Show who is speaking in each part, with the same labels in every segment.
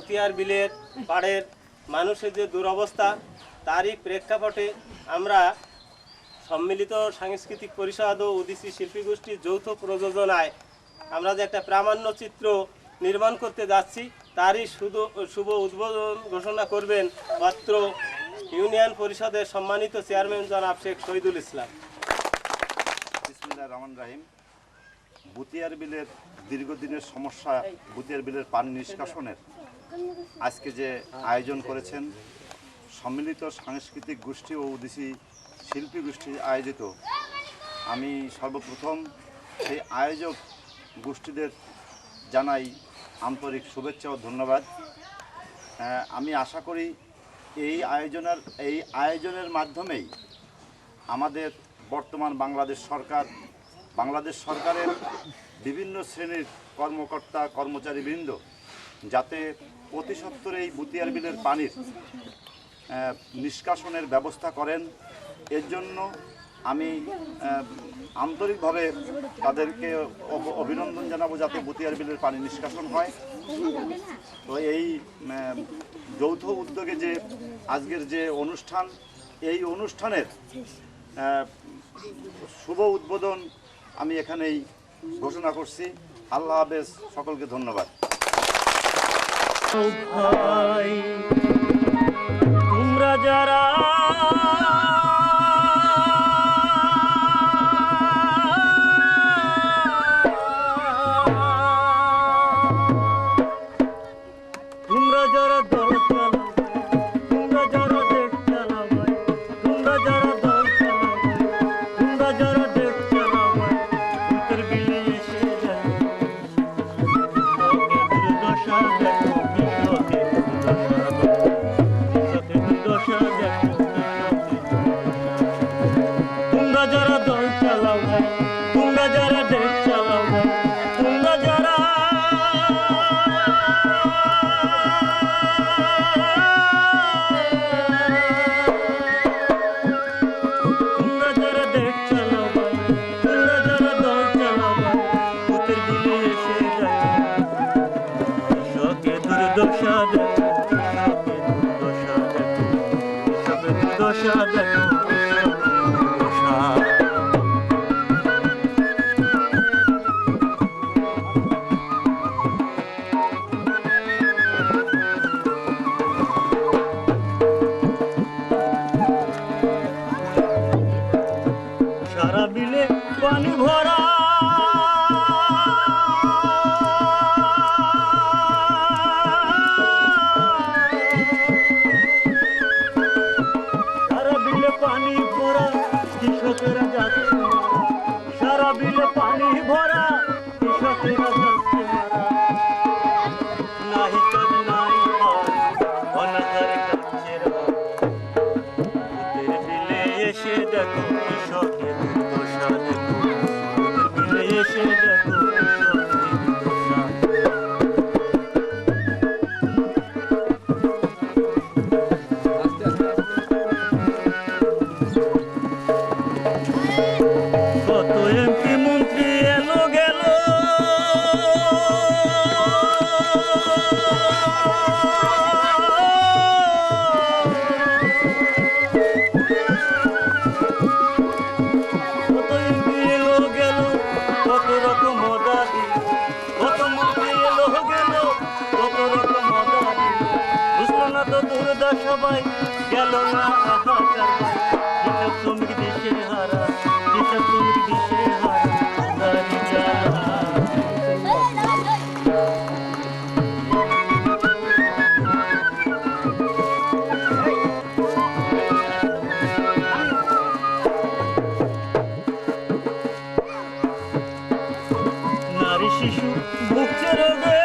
Speaker 1: বতিয়ার বিলের পাড়ের মানুষের যে দুরবস্থা তারই প্রেক্ষাপটে আমরা সম্মিলিত সাংস্কৃতিক পরিষদ ও উদীচী শিল্পী গোষ্ঠীর যৌথ প্রযোজনায় আমরা যে একটা প্রামাণ্য চিত্র নির্মাণ করতে যাচ্ছি তারই শুভ উদ্বোধন ঘোষণা করবেন অত্র ইউনিয়ন পরিষদের সম্মানিত চেয়ারম্যান জনাব শেখ শহীদুল ইসলাম।
Speaker 2: বিসমিল্লাহির রহমানির রহিম। বতিয়ার বিলের দীর্ঘদিনের সমস্যা, বতিয়ার বিলের পানি নিষ্কাশনের আজকে যে আয়োজন করেছেন সম্মিলিত সাংস্কৃতিক গোষ্ঠী ও উদীচী শিল্পী গোষ্ঠী আয়োজিত, আমি সর্বপ্রথম সেই আয়োজক গোষ্ঠীদের জানাই আন্তরিক শুভেচ্ছা ও ধন্যবাদ। আমি আশা করি এই আয়োজনের মাধ্যমেই আমাদের বর্তমান বাংলাদেশ সরকারের বিভিন্ন শ্রেণীর কর্মকর্তা কর্মচারীবৃন্দ যাতে অতি সত্বর এই বতিয়ার বিলের পানির নিষ্কাশনের ব্যবস্থা করেন, এর জন্য আমি আন্তরিকভাবে তাদেরকে অভিনন্দন জানাবো যাতে বতিয়ার বিলের পানি নিষ্কাশন হয়। তো এই যৌথ উদ্যোগে যে আজকের যে অনুষ্ঠান, এই অনুষ্ঠানের শুভ উদ্বোধন আমি এখানেই ঘোষণা করছি। আল্লাহ হাফেজ, সকলকে ধন্যবাদ।
Speaker 3: তোমরা যারা দল চালাও, তোমরা যারা দেশ চালাও, তোমরা যারা দল চালাও, তোমরা যারা দেশ চালাও, ভূতের বিলে এসে যায় দুর্দশা দেখো, দুর্দশা দেখো। তোমরা যারা দল চালাও, তোমরা যারা দেশ চালাও, তোমরা যারা সারা বিলে পানি ভরা, সারা বিলে পানি ভরা কৃষকেরা যাচ্ছে, সারা বিলে পানি ভরা কৃষকেরা যাচ্ছে মারা। নাহি কাজ নাই অনাহারে কাছে ভূতের বিলে এসে দেখো কৃষকের দুর্দশা দেখো, ভূতের বিলে এসে দেখো কৃষকের দুর্দশা। কত এমপি মন্ত্রী এলো গেল, কত এমপি এলো গেল, কত রকম মজা দিল, কত মন্ত্রী এলো গেল, কত রকম মজা দিল। বুঝলো না তো দুর্দশা সবাই, গেল না হাহাকার ভাই। কৃষক শ্রমিক দেশে হারা, কৃষক শ্রমিক দেশে হারা, দাঁড়ি জ্বালা। নারী শিশু ভুগছে রোগে,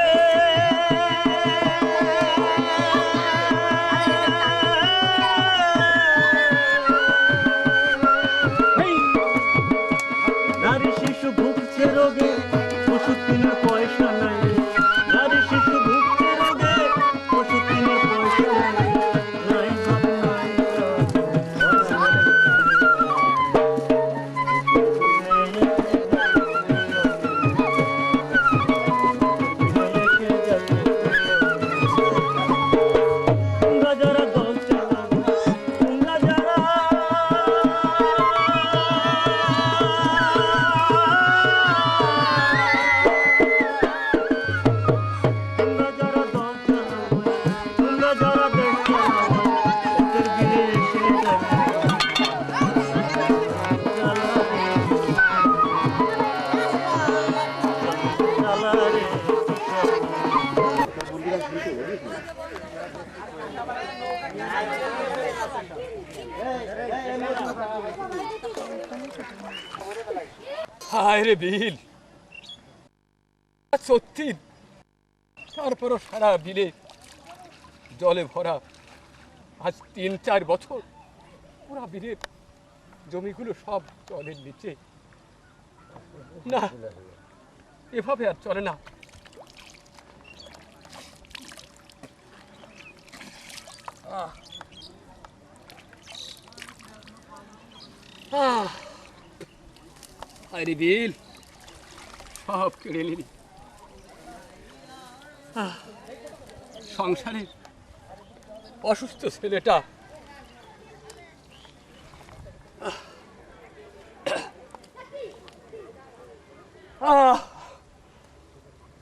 Speaker 4: হায় রে বিল, সত্যি তারপরও সারা বিলে জলে ভরা। আজ 3-4 বছর পুরা বিলের জমিগুলো সব জলের নিচে। না, এভাবে আর চলে না। আরে বিল, সব কেড়ে নিলি। সংসারে অসুস্থ ছেলেটা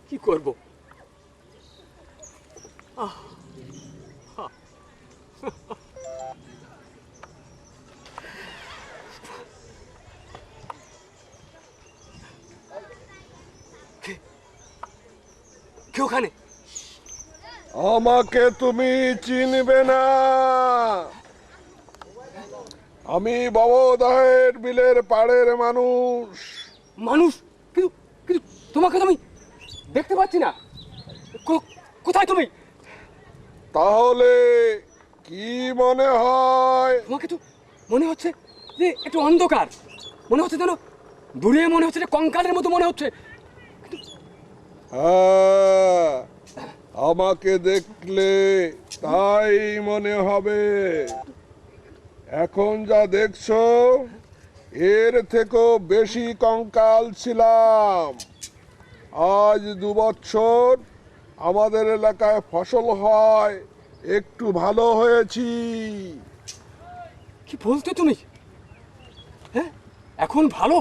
Speaker 4: কি করব? কে ওখানে?
Speaker 5: আমাকে তুমি চিনবে না। আমি ভবদহের বিলের পাড়ের মানুষ।
Speaker 4: মানুষ? কিন্তু কিন্তু তোমাকে তো আমি দেখতে পাচ্ছি না। কোথায় তুমি?
Speaker 5: তাহলে কি মনে হয়?
Speaker 4: তোমাকে তো মনে হচ্ছে যে একটু অন্ধকার মনে হচ্ছে, যেন দূরে মনে হচ্ছে, যে কঙ্কালের মতো মনে হচ্ছে।
Speaker 5: হ্যাঁ, আমাকে দেখলে তাই মনে হবে। এখন যা দেখছো এর থেকেও বেশি কঙ্কাল ছিলাম। আজ 2 বছর আমাদের এলাকায় ফসল হয়, একটু ভালো হয়েছি।
Speaker 4: কি বলতে তুমি? হ্যাঁ, এখন ভালো?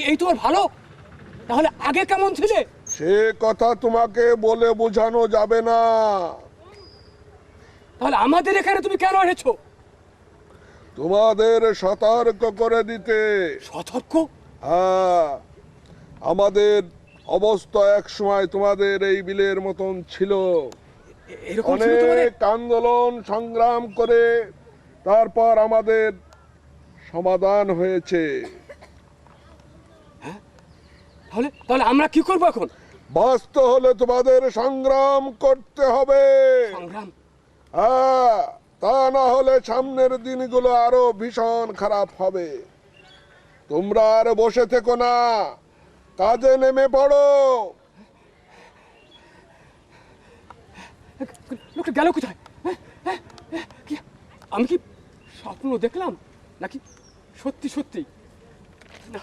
Speaker 4: এই তোমার ভালো? তাহলে আগে কেমন ছিলে?
Speaker 5: সে কথা তোমাকে বলে বোঝানো যাবে না।
Speaker 4: তাহলে আমাদের এখানে তুমি কেন এসেছো?
Speaker 5: তোমাদের সতর্ক করে দিতে।
Speaker 4: সতর্ক?
Speaker 5: হ্যাঁ, আমাদের অবস্থা এক সময় তোমাদের এই বিলের মতন ছিল।
Speaker 4: এরকম ছিল তোমাদের?
Speaker 5: অনেক আন্দোলন সংগ্রাম করে তারপর আমাদের সমাধান হয়েছে।
Speaker 4: তাহলে তাহলে আমরা কি করবো এখন?
Speaker 5: বাঁচতে হলে তোমাদের সংগ্রাম করতে হবে।
Speaker 4: সংগ্রাম?
Speaker 5: হ্যাঁ, তা না হলে সামনের দিনগুলো আরো ভীষণ খারাপ হবে। তোমরা আর বসে থেকো না, কাজে নেমে পড়ো।
Speaker 4: লোকটা গেল কোথায়? আমি কি স্বপ্ন দেখলাম নাকি সত্যি সত্যি? না,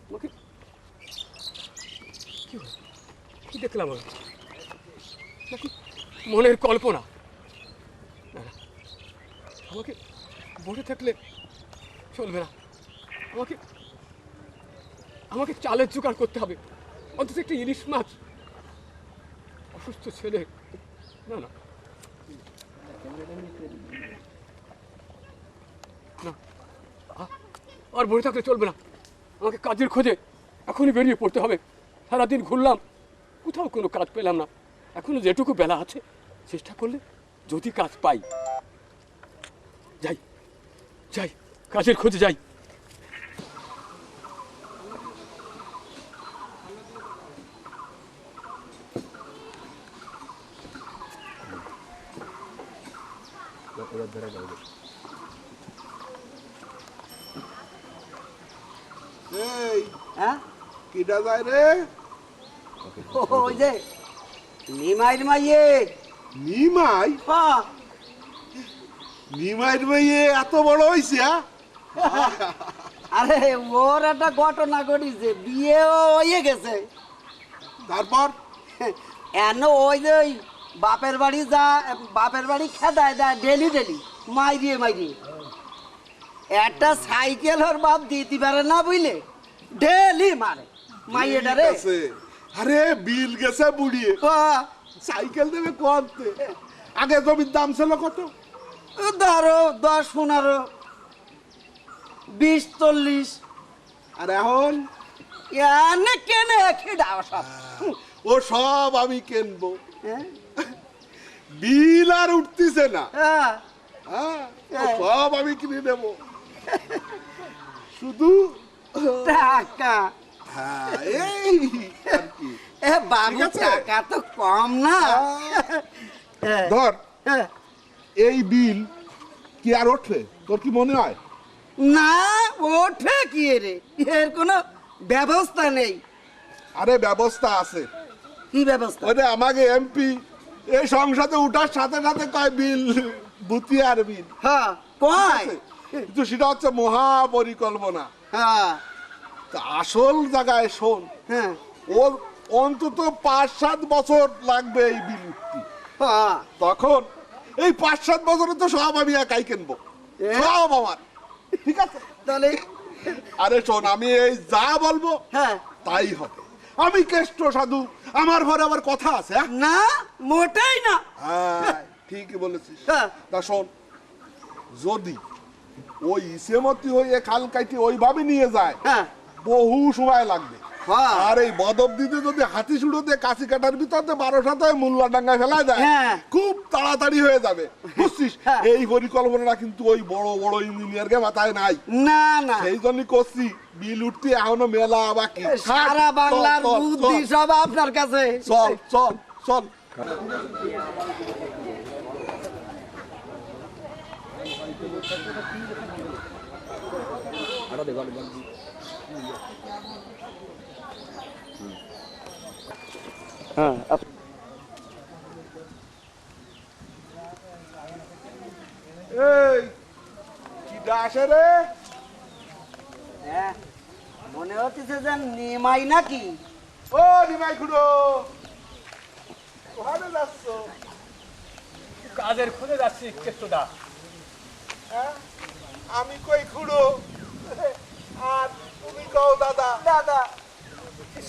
Speaker 4: আমাকে কি দেখলাম আমি? নাকি মনের কল্পনা? না না, আমাকে বসে থাকলে চলবে না। আমাকে আমাকে চালের জোগাড় করতে হবে, অন্তত একটা ইলিশ মাছ। অসুস্থ ছেলে, না না না, আর বসে থাকলে চলবে না। আমাকে কাজের খোঁজে এখনই বেরিয়ে পড়তে হবে। সারাদিন ঘুরলাম, কোথাও কোনো কাজ পেলাম না। এখনো যেটুকু বেলা আছে চেষ্টা করলে যদি কাজ পাই। যাই যাই, কাজের খোঁজে যাই।
Speaker 5: এই,
Speaker 6: হ্যাঁ,
Speaker 5: কিটা যায় রে?
Speaker 6: ওই যে নিমাইর মাইয়ে।
Speaker 5: নিমাই?
Speaker 6: হ্যাঁ,
Speaker 5: নিমাইর মেয়ে এত বড় হয়েছে?
Speaker 6: আরে ওর একটা ঘটনা ঘটিছে, বিয়েও হয়ে গেছে।
Speaker 5: তারপর
Speaker 6: এন ওই যে ওই বাপের বাড়ি বাপের বাড়ি খেদায় দেয় ডেলি ডেলি, মাইরিয়ে মাইরিয়ে। একটা সাইকেল ওর বাপ দিতে পারে না বুঝলে, ডেলি মারে মাইয়েটারে।
Speaker 5: আরে বিল গেছে বুড়িয়ে, সাইকেল দেবে করতে। আগে জমির দাম ছিল কত?
Speaker 6: ধরো 10-15, 20-40।
Speaker 5: আর এখন
Speaker 6: এনে কেনে খেডা সব।
Speaker 5: ও সব আমি কিনবো।
Speaker 6: হ্যাঁ?
Speaker 5: বিল আর উঠতেছে না।
Speaker 6: হ্যাঁ,
Speaker 5: হ্যাঁ, ও সব আমি কিনে নেব, শুধু
Speaker 6: টাকা।
Speaker 5: হ্যাঁ এই আর কি।
Speaker 6: এ বাবু,
Speaker 5: ঠিক আছে?
Speaker 6: টাকা তো কম না। হ্যাঁ,
Speaker 5: ধর,
Speaker 6: হ্যাঁ।
Speaker 5: এই বিল কি আর ওঠে তোর কি মনে হয়?
Speaker 6: না, ওঠে কি রে? এর কোনো ব্যবস্থা নেই।
Speaker 5: আরে ব্যবস্থা আছে।
Speaker 6: কি ব্যবস্থা?
Speaker 5: ওরে আমাকে এমপি এই সংসদে উঠার সাথে সাথে কয় বিল বুতিয়ার বিল।
Speaker 6: হ্যাঁ, কয়।
Speaker 5: কিন্তু সেটা হচ্ছে মহা পরিকল্পনা।
Speaker 6: হ্যাঁ,
Speaker 5: তা আসল জায়গায় শোন,
Speaker 6: হ্যাঁ,
Speaker 5: ওর অন্তত 5-7 বছর লাগবে এই বিল উঠতে।
Speaker 6: হ্যাঁ।
Speaker 5: তখন এই 5-7 বছরে তো সব আমি একাই কিনবো,
Speaker 6: এ?
Speaker 5: সব আমার। ঠিক আছে?
Speaker 6: তাহলে
Speaker 5: আরে শোন, আমি এই যা বলবো
Speaker 6: হ্যাঁ,
Speaker 5: তাই হবে। আমি কেষ্ট সাধু, আমার ঘরে আবার কথা আছে। হ্যাঁ?
Speaker 6: না, মোটেই না।
Speaker 5: হ্যাঁ, ঠিকই বলেছিস।
Speaker 6: হ্যাঁ,
Speaker 5: তা শোন, যদি ওই ইসেমতি হয়ে খাল কাটি ওইভাবে নিয়ে যায়,
Speaker 6: হ্যাঁ,
Speaker 5: বহু সময় লাগবে।
Speaker 6: হ্যাঁ।
Speaker 5: আর এই বদবদিতে যদি হাতি সুড়োতে কাশি কাটার ভিতরে 12 মোল্লা ডাঙ্গায় ফেলা যায়,
Speaker 6: হ্যাঁ।
Speaker 5: খুব তাড়াতাড়ি হয়ে যাবে, বুঝছিস?
Speaker 6: হ্যাঁ।
Speaker 5: এই পরিকল্পনাটা কিন্তু ওই বড় বড় ইঞ্জিনিয়ারকে মাথায় নাই।
Speaker 6: না, না।
Speaker 5: সেই জন্যই করছি, বিল উঠতে এখনো মেলা বাকি।
Speaker 6: সারা বাংলার
Speaker 5: চল, চল,
Speaker 6: বুদ্ধি
Speaker 5: চল,
Speaker 6: সব আপনার কাছে।
Speaker 5: চল চল চল।
Speaker 6: হ্যাঁ,
Speaker 5: এই কি ডাসে রে?
Speaker 6: হ্যাঁ, মনে হচ্ছে যে নিমাই নাকি?
Speaker 5: ও নিমাই খুড়ো, কোথায় যাচ্ছ?
Speaker 4: কাজের খুঁজে যাচ্ছি কেষ্টদা।
Speaker 5: হ্যাঁ? আমি কই খুড়ো, আর তুমি কও দাদা।
Speaker 6: দাদা।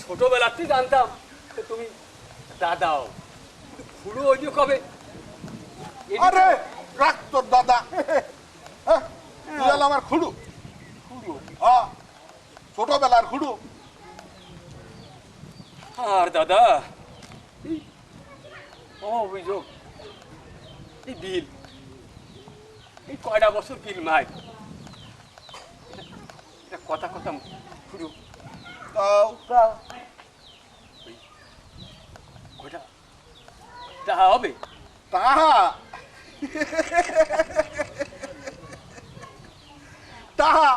Speaker 4: ছোটবেলাতেই জানতাম যে তুমি দাদাও, খুড়ো ওই যে কবে।
Speaker 5: আরে রাখ তোর দাদা। হ্যাঁ, তুই হলো আমার খুড়ো। হ্যাঁ, ছোটবেলার খুড়ো।
Speaker 4: আর দাদা, এই অভিযোগ, এই বিল, এই কয়টা বছর বিল মাই, এটা কথা কথা খুড়ো
Speaker 5: তাও
Speaker 4: কয়টা টাকা হবে?
Speaker 5: তাহা তাহা,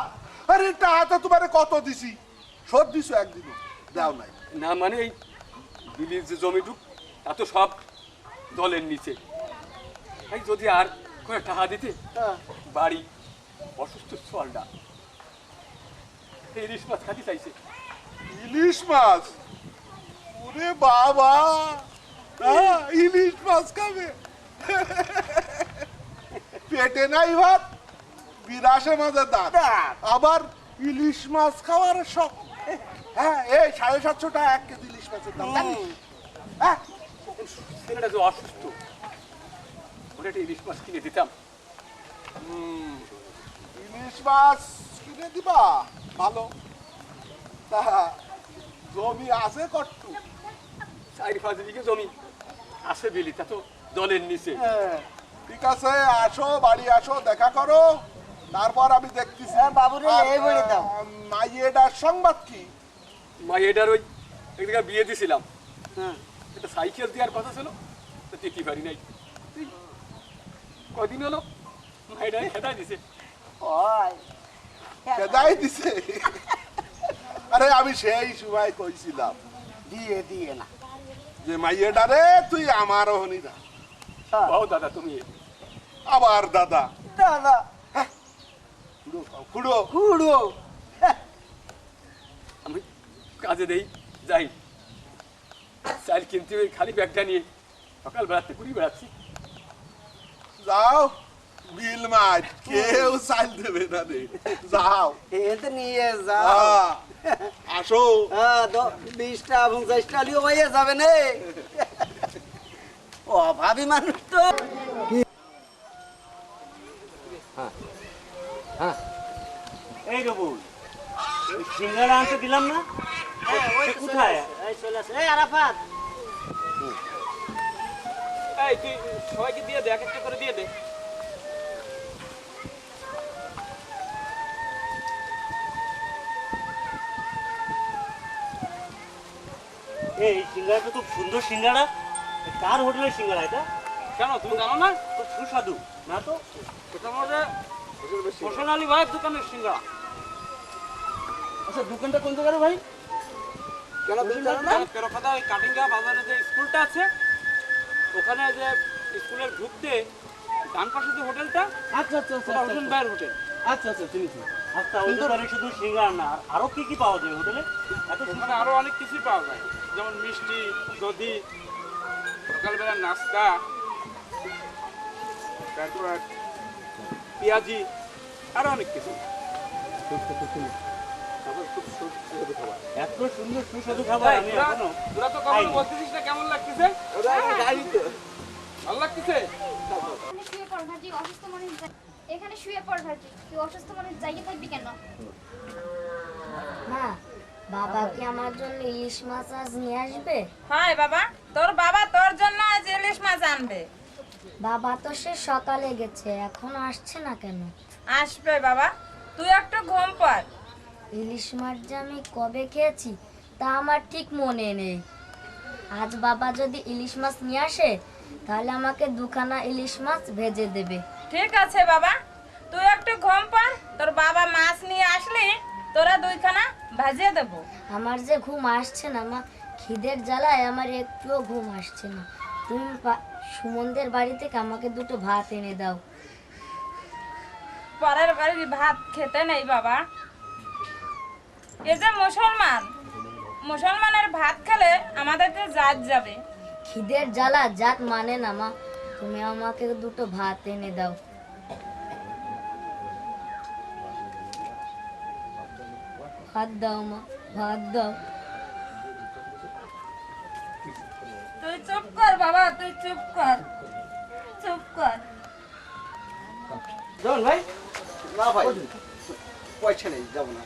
Speaker 5: আরে তাহা তো তোমারে কত দিছি, শোধ দিছো একদিনও দাও নাই।
Speaker 4: না মানে এই বিলির যে জমিটুক তা তো সব দলের নিচে, এই যদি আর কয়েক টাকা দিতে, বাড়ি অসুস্থ চলটা ইলিশ মাছ খাতে চাইছে।
Speaker 5: ইলিশ মাছ? ওরে বাবা, হ্যাঁ, ইলিশ মাছ খাবে? পেটে নাই ভাত, বিরাসে মাঝে দাঁত, আবার ইলিশ মাছ খাওয়ার শখ। হ্যাঁ, এই 750 টাকা 1 কেজি ইলিশ মাছের দাম, জানিস? হ্যাঁ,
Speaker 4: ছেলেটা যে অসুস্থ, ওটা একটা ইলিশ মাছ কিনে দিতাম।
Speaker 5: ইলিশ মাছ কিনে দিবা? ভালো। তা জমি আছে কট্টু?
Speaker 4: 4-5 বিঘে জমি আছে বিলি, তা তো দলের নিচে।
Speaker 5: ঠিক আছে, আসো, বাড়ি আসো, দেখা করো, তারপর আমি দেখতেছি।
Speaker 6: বাবুরে এই বলে দাও।
Speaker 5: মাইয়েটার সংবাদ কি?
Speaker 4: মাইয়েটার ওই এক জায়গায় বিয়ে দিছিলাম,
Speaker 6: হ্যাঁ,
Speaker 4: একটা সাইকেল দেওয়ার কথা ছিল, তো দিতে পারি নাই। কদিন হলো মাইয়েটাই খেদাই দিছে।
Speaker 6: ওই
Speaker 5: খেদাই দিছে? আরে আমি সেই সময় কইছিলাম
Speaker 6: দিয়ে দিয়ে না।
Speaker 5: যে মাইয়েটারে তুই আমারও হনি না।
Speaker 4: বাও দাদা তুমি,
Speaker 5: আবার দাদা।
Speaker 6: দাদা,
Speaker 5: খুড়ো খাও, খুড়ো।
Speaker 6: খুড়ো।
Speaker 4: আমি কাজে দেই যাই, চাল কিনতে ওই খালি ব্যাগটা নিয়ে সকাল বেড়াতে ঘুরি বেড়াচ্ছি।
Speaker 5: যাও, বিল মার, কেউ চাল দেবে না রে, যাও।
Speaker 6: এতে নিয়ে যাও।
Speaker 5: হ্যাঁ, আসো।
Speaker 6: 20টা 50টা লিও হয়ে যাবে না। অভাবী মানুষ তো।
Speaker 3: এই রবুল, সিঙ্গারা আনতে দিলাম না, কোথায়?
Speaker 7: এই চলে আসে। এই আরাফাত, এই তুই সবাইকে দিয়ে দে, এক একটা করে দিয়ে দে।
Speaker 3: এই সিঙ্গাড়াটা খুব সুন্দর সিঙ্গাড়া। কার হোটেলের সিঙ্গাড়া এটা?
Speaker 7: কেন তুমি জানো না?
Speaker 3: খুব সুস্বাদু না তো?
Speaker 7: এটা আমাদের হোসেন আলী ভাইয়ের দোকানের সিঙ্গাড়া।
Speaker 6: আচ্ছা দোকানটা কোন জায়গায় ভাই? কেন তুমি জানো না?
Speaker 7: তেরোখাদা ওই কাটিঙ্গা বাজারে যে স্কুলটা আছে, ওখানে যে স্কুলের ঢুকতে ডান পাশে যে হোটেলটা,
Speaker 6: আচ্ছা আচ্ছা আচ্ছা
Speaker 7: ওটা হোসেন ভাইয়ের হোটেল।
Speaker 6: আচ্ছা আচ্ছা চিনিছি।
Speaker 3: আচ্ছা, ওই দোকানে শুধু সিঙ্গাড়া না, আরো কি কি পাওয়া যায় হোটেলে? এত
Speaker 7: ওখানে আরো অনেক কিছুই পাওয়া যায়, যেমন মিষ্টি, দধি, সকালবেলা নাস্তা, তারপর পেঁয়াজি, আরো অনেক কিছু।
Speaker 3: এত সুন্দর সুস্বাদু খাবার আমি এখনো
Speaker 7: তোরা তো কখনো বলতেছিস না কেমন লাগতেছে? ভালো লাগতেছে?
Speaker 8: এখানে শুয়ে পড় ভাজি, অসুস্থ মানুষ এখানে শুয়ে পড় ভাজি, তুই অসুস্থ মানুষ জায়গা থাকবি কেন?
Speaker 9: মা, বাবা কি আমার জন্য ইলিশ মাছ আজ নিয়ে আসবে?
Speaker 10: হয় বাবা, তোর বাবা তোর জন্য আজ ইলিশ মাছ আনবে।
Speaker 9: বাবা তো সে সকালে গেছে, এখনো আসছে না কেন?
Speaker 10: আসবে বাবা, তুই একটু ঘুম পড়।
Speaker 9: ইলিশ মাছ যে আমি কবে খেয়েছি তা আমার ঠিক মনে নেই। আজ বাবা যদি ইলিশ মাছ নিয়ে আসে তাহলে আমাকে দুখানা ইলিশ মাছ ভেজে দেবে।
Speaker 10: ঠিক আছে বাবা, তুই একটু ঘুম পড়, তোর বাবা মাছ নিয়ে আসলি তোরা দুইখানা ভাজিয়ে দেবো।
Speaker 9: আমার যে ঘুম আসছে না মা, খিদের জ্বালায় আমার একটুও ঘুম আসছে না। তুমি সুমনদের বাড়ি থেকে আমাকে দুটো ভাত এনে দাও।
Speaker 10: পরের বাড়ির ভাত খেতে নেই বাবা, এ যে মুসলমান, মুসলমানের ভাত খেলে আমাদেরকে জাত যাবে।
Speaker 9: খিদের জ্বালা জাত মানে না মা, তুমি আমাকে দুটো ভাত এনে দাও। ভাত দাও মা, ভাত দাও।
Speaker 10: তুই চুপ কর বাবা, তুই চুপ কর, চুপ কর।
Speaker 6: যাবেন ভাই? না ভাই, পয়সা নেই, যাবো না।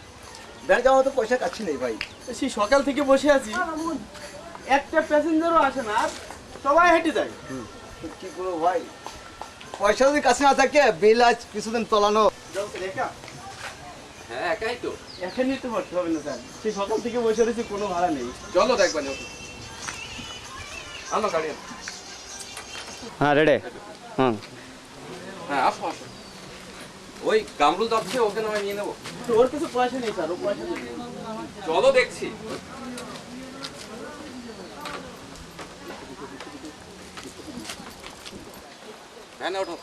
Speaker 6: ব্যাংক যাওয়া তো পয়সা কাছে নেই ভাই। সেই সকাল থেকে বসে আছি, একটা প্যাসেঞ্জারও আসে না, আর সবাই হেঁটে যায়। কি করবো ভাই, পয়সা যদি কাছে না থাকে বিল আজ কিছুদিন তোলানো।
Speaker 7: হ্যাঁ, একাই তো।
Speaker 6: এখানে নিতে পারতে হবে না স্যার, সেই সকাল থেকে বসে রয়েছে, কোনো ভাড়া নেই।
Speaker 7: চলো দেখবেন। আনো গাড়ি আনো।
Speaker 6: হ্যাঁ রেডে। হ্যাঁ
Speaker 7: হ্যাঁ, আসো আসো। ওই কামরুল যাচ্ছে, ওকে না নিয়ে নেবো।
Speaker 6: ওর কিছু পয়সা নেই স্যার, ও পয়সা নেই।
Speaker 7: চলো দেখছি। হ্যাঁ না, ওঠো।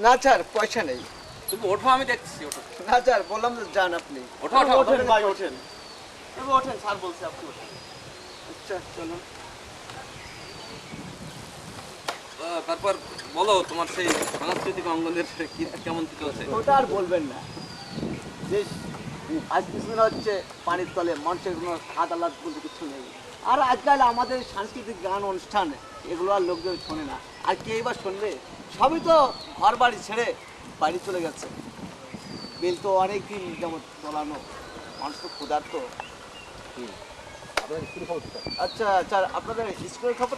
Speaker 6: না স্যার, পয়সা নেই।
Speaker 7: তুমি ওঠো, আমি দেখছি। ওঠো
Speaker 6: না স্যার, বললাম যে যান আপনি।
Speaker 7: ওঠো ওঠো।
Speaker 6: ওঠেন ভাই, ওঠেন। এবার ওঠেন, স্যার বলছে আপনি ওঠেন। আচ্ছা চলুন।
Speaker 7: তারপর বলো, তোমার সেই সাংস্কৃতিক অঙ্গনের কেমন কি চলছে?
Speaker 6: ওটা আর বলবেন না, যে আজ কিছুদিন হচ্ছে পানির তলে মানুষের কোনো আদালত বলতে কিছু নেই। আর আজকাল আমাদের সাংস্কৃতিক গান অনুষ্ঠান এগুলো আর লোকজন শোনে না। আর কে এবার শুনবে? সবই তো ঘর বাড়ি ছেড়ে বাড়ি চলে গেছে। বিল তো অনেক দিন যেমন তোলানো, মানুষ তো ক্ষুধার্ত। আচ্ছা আচ্ছা, আপনাদের স্কুলের খবর?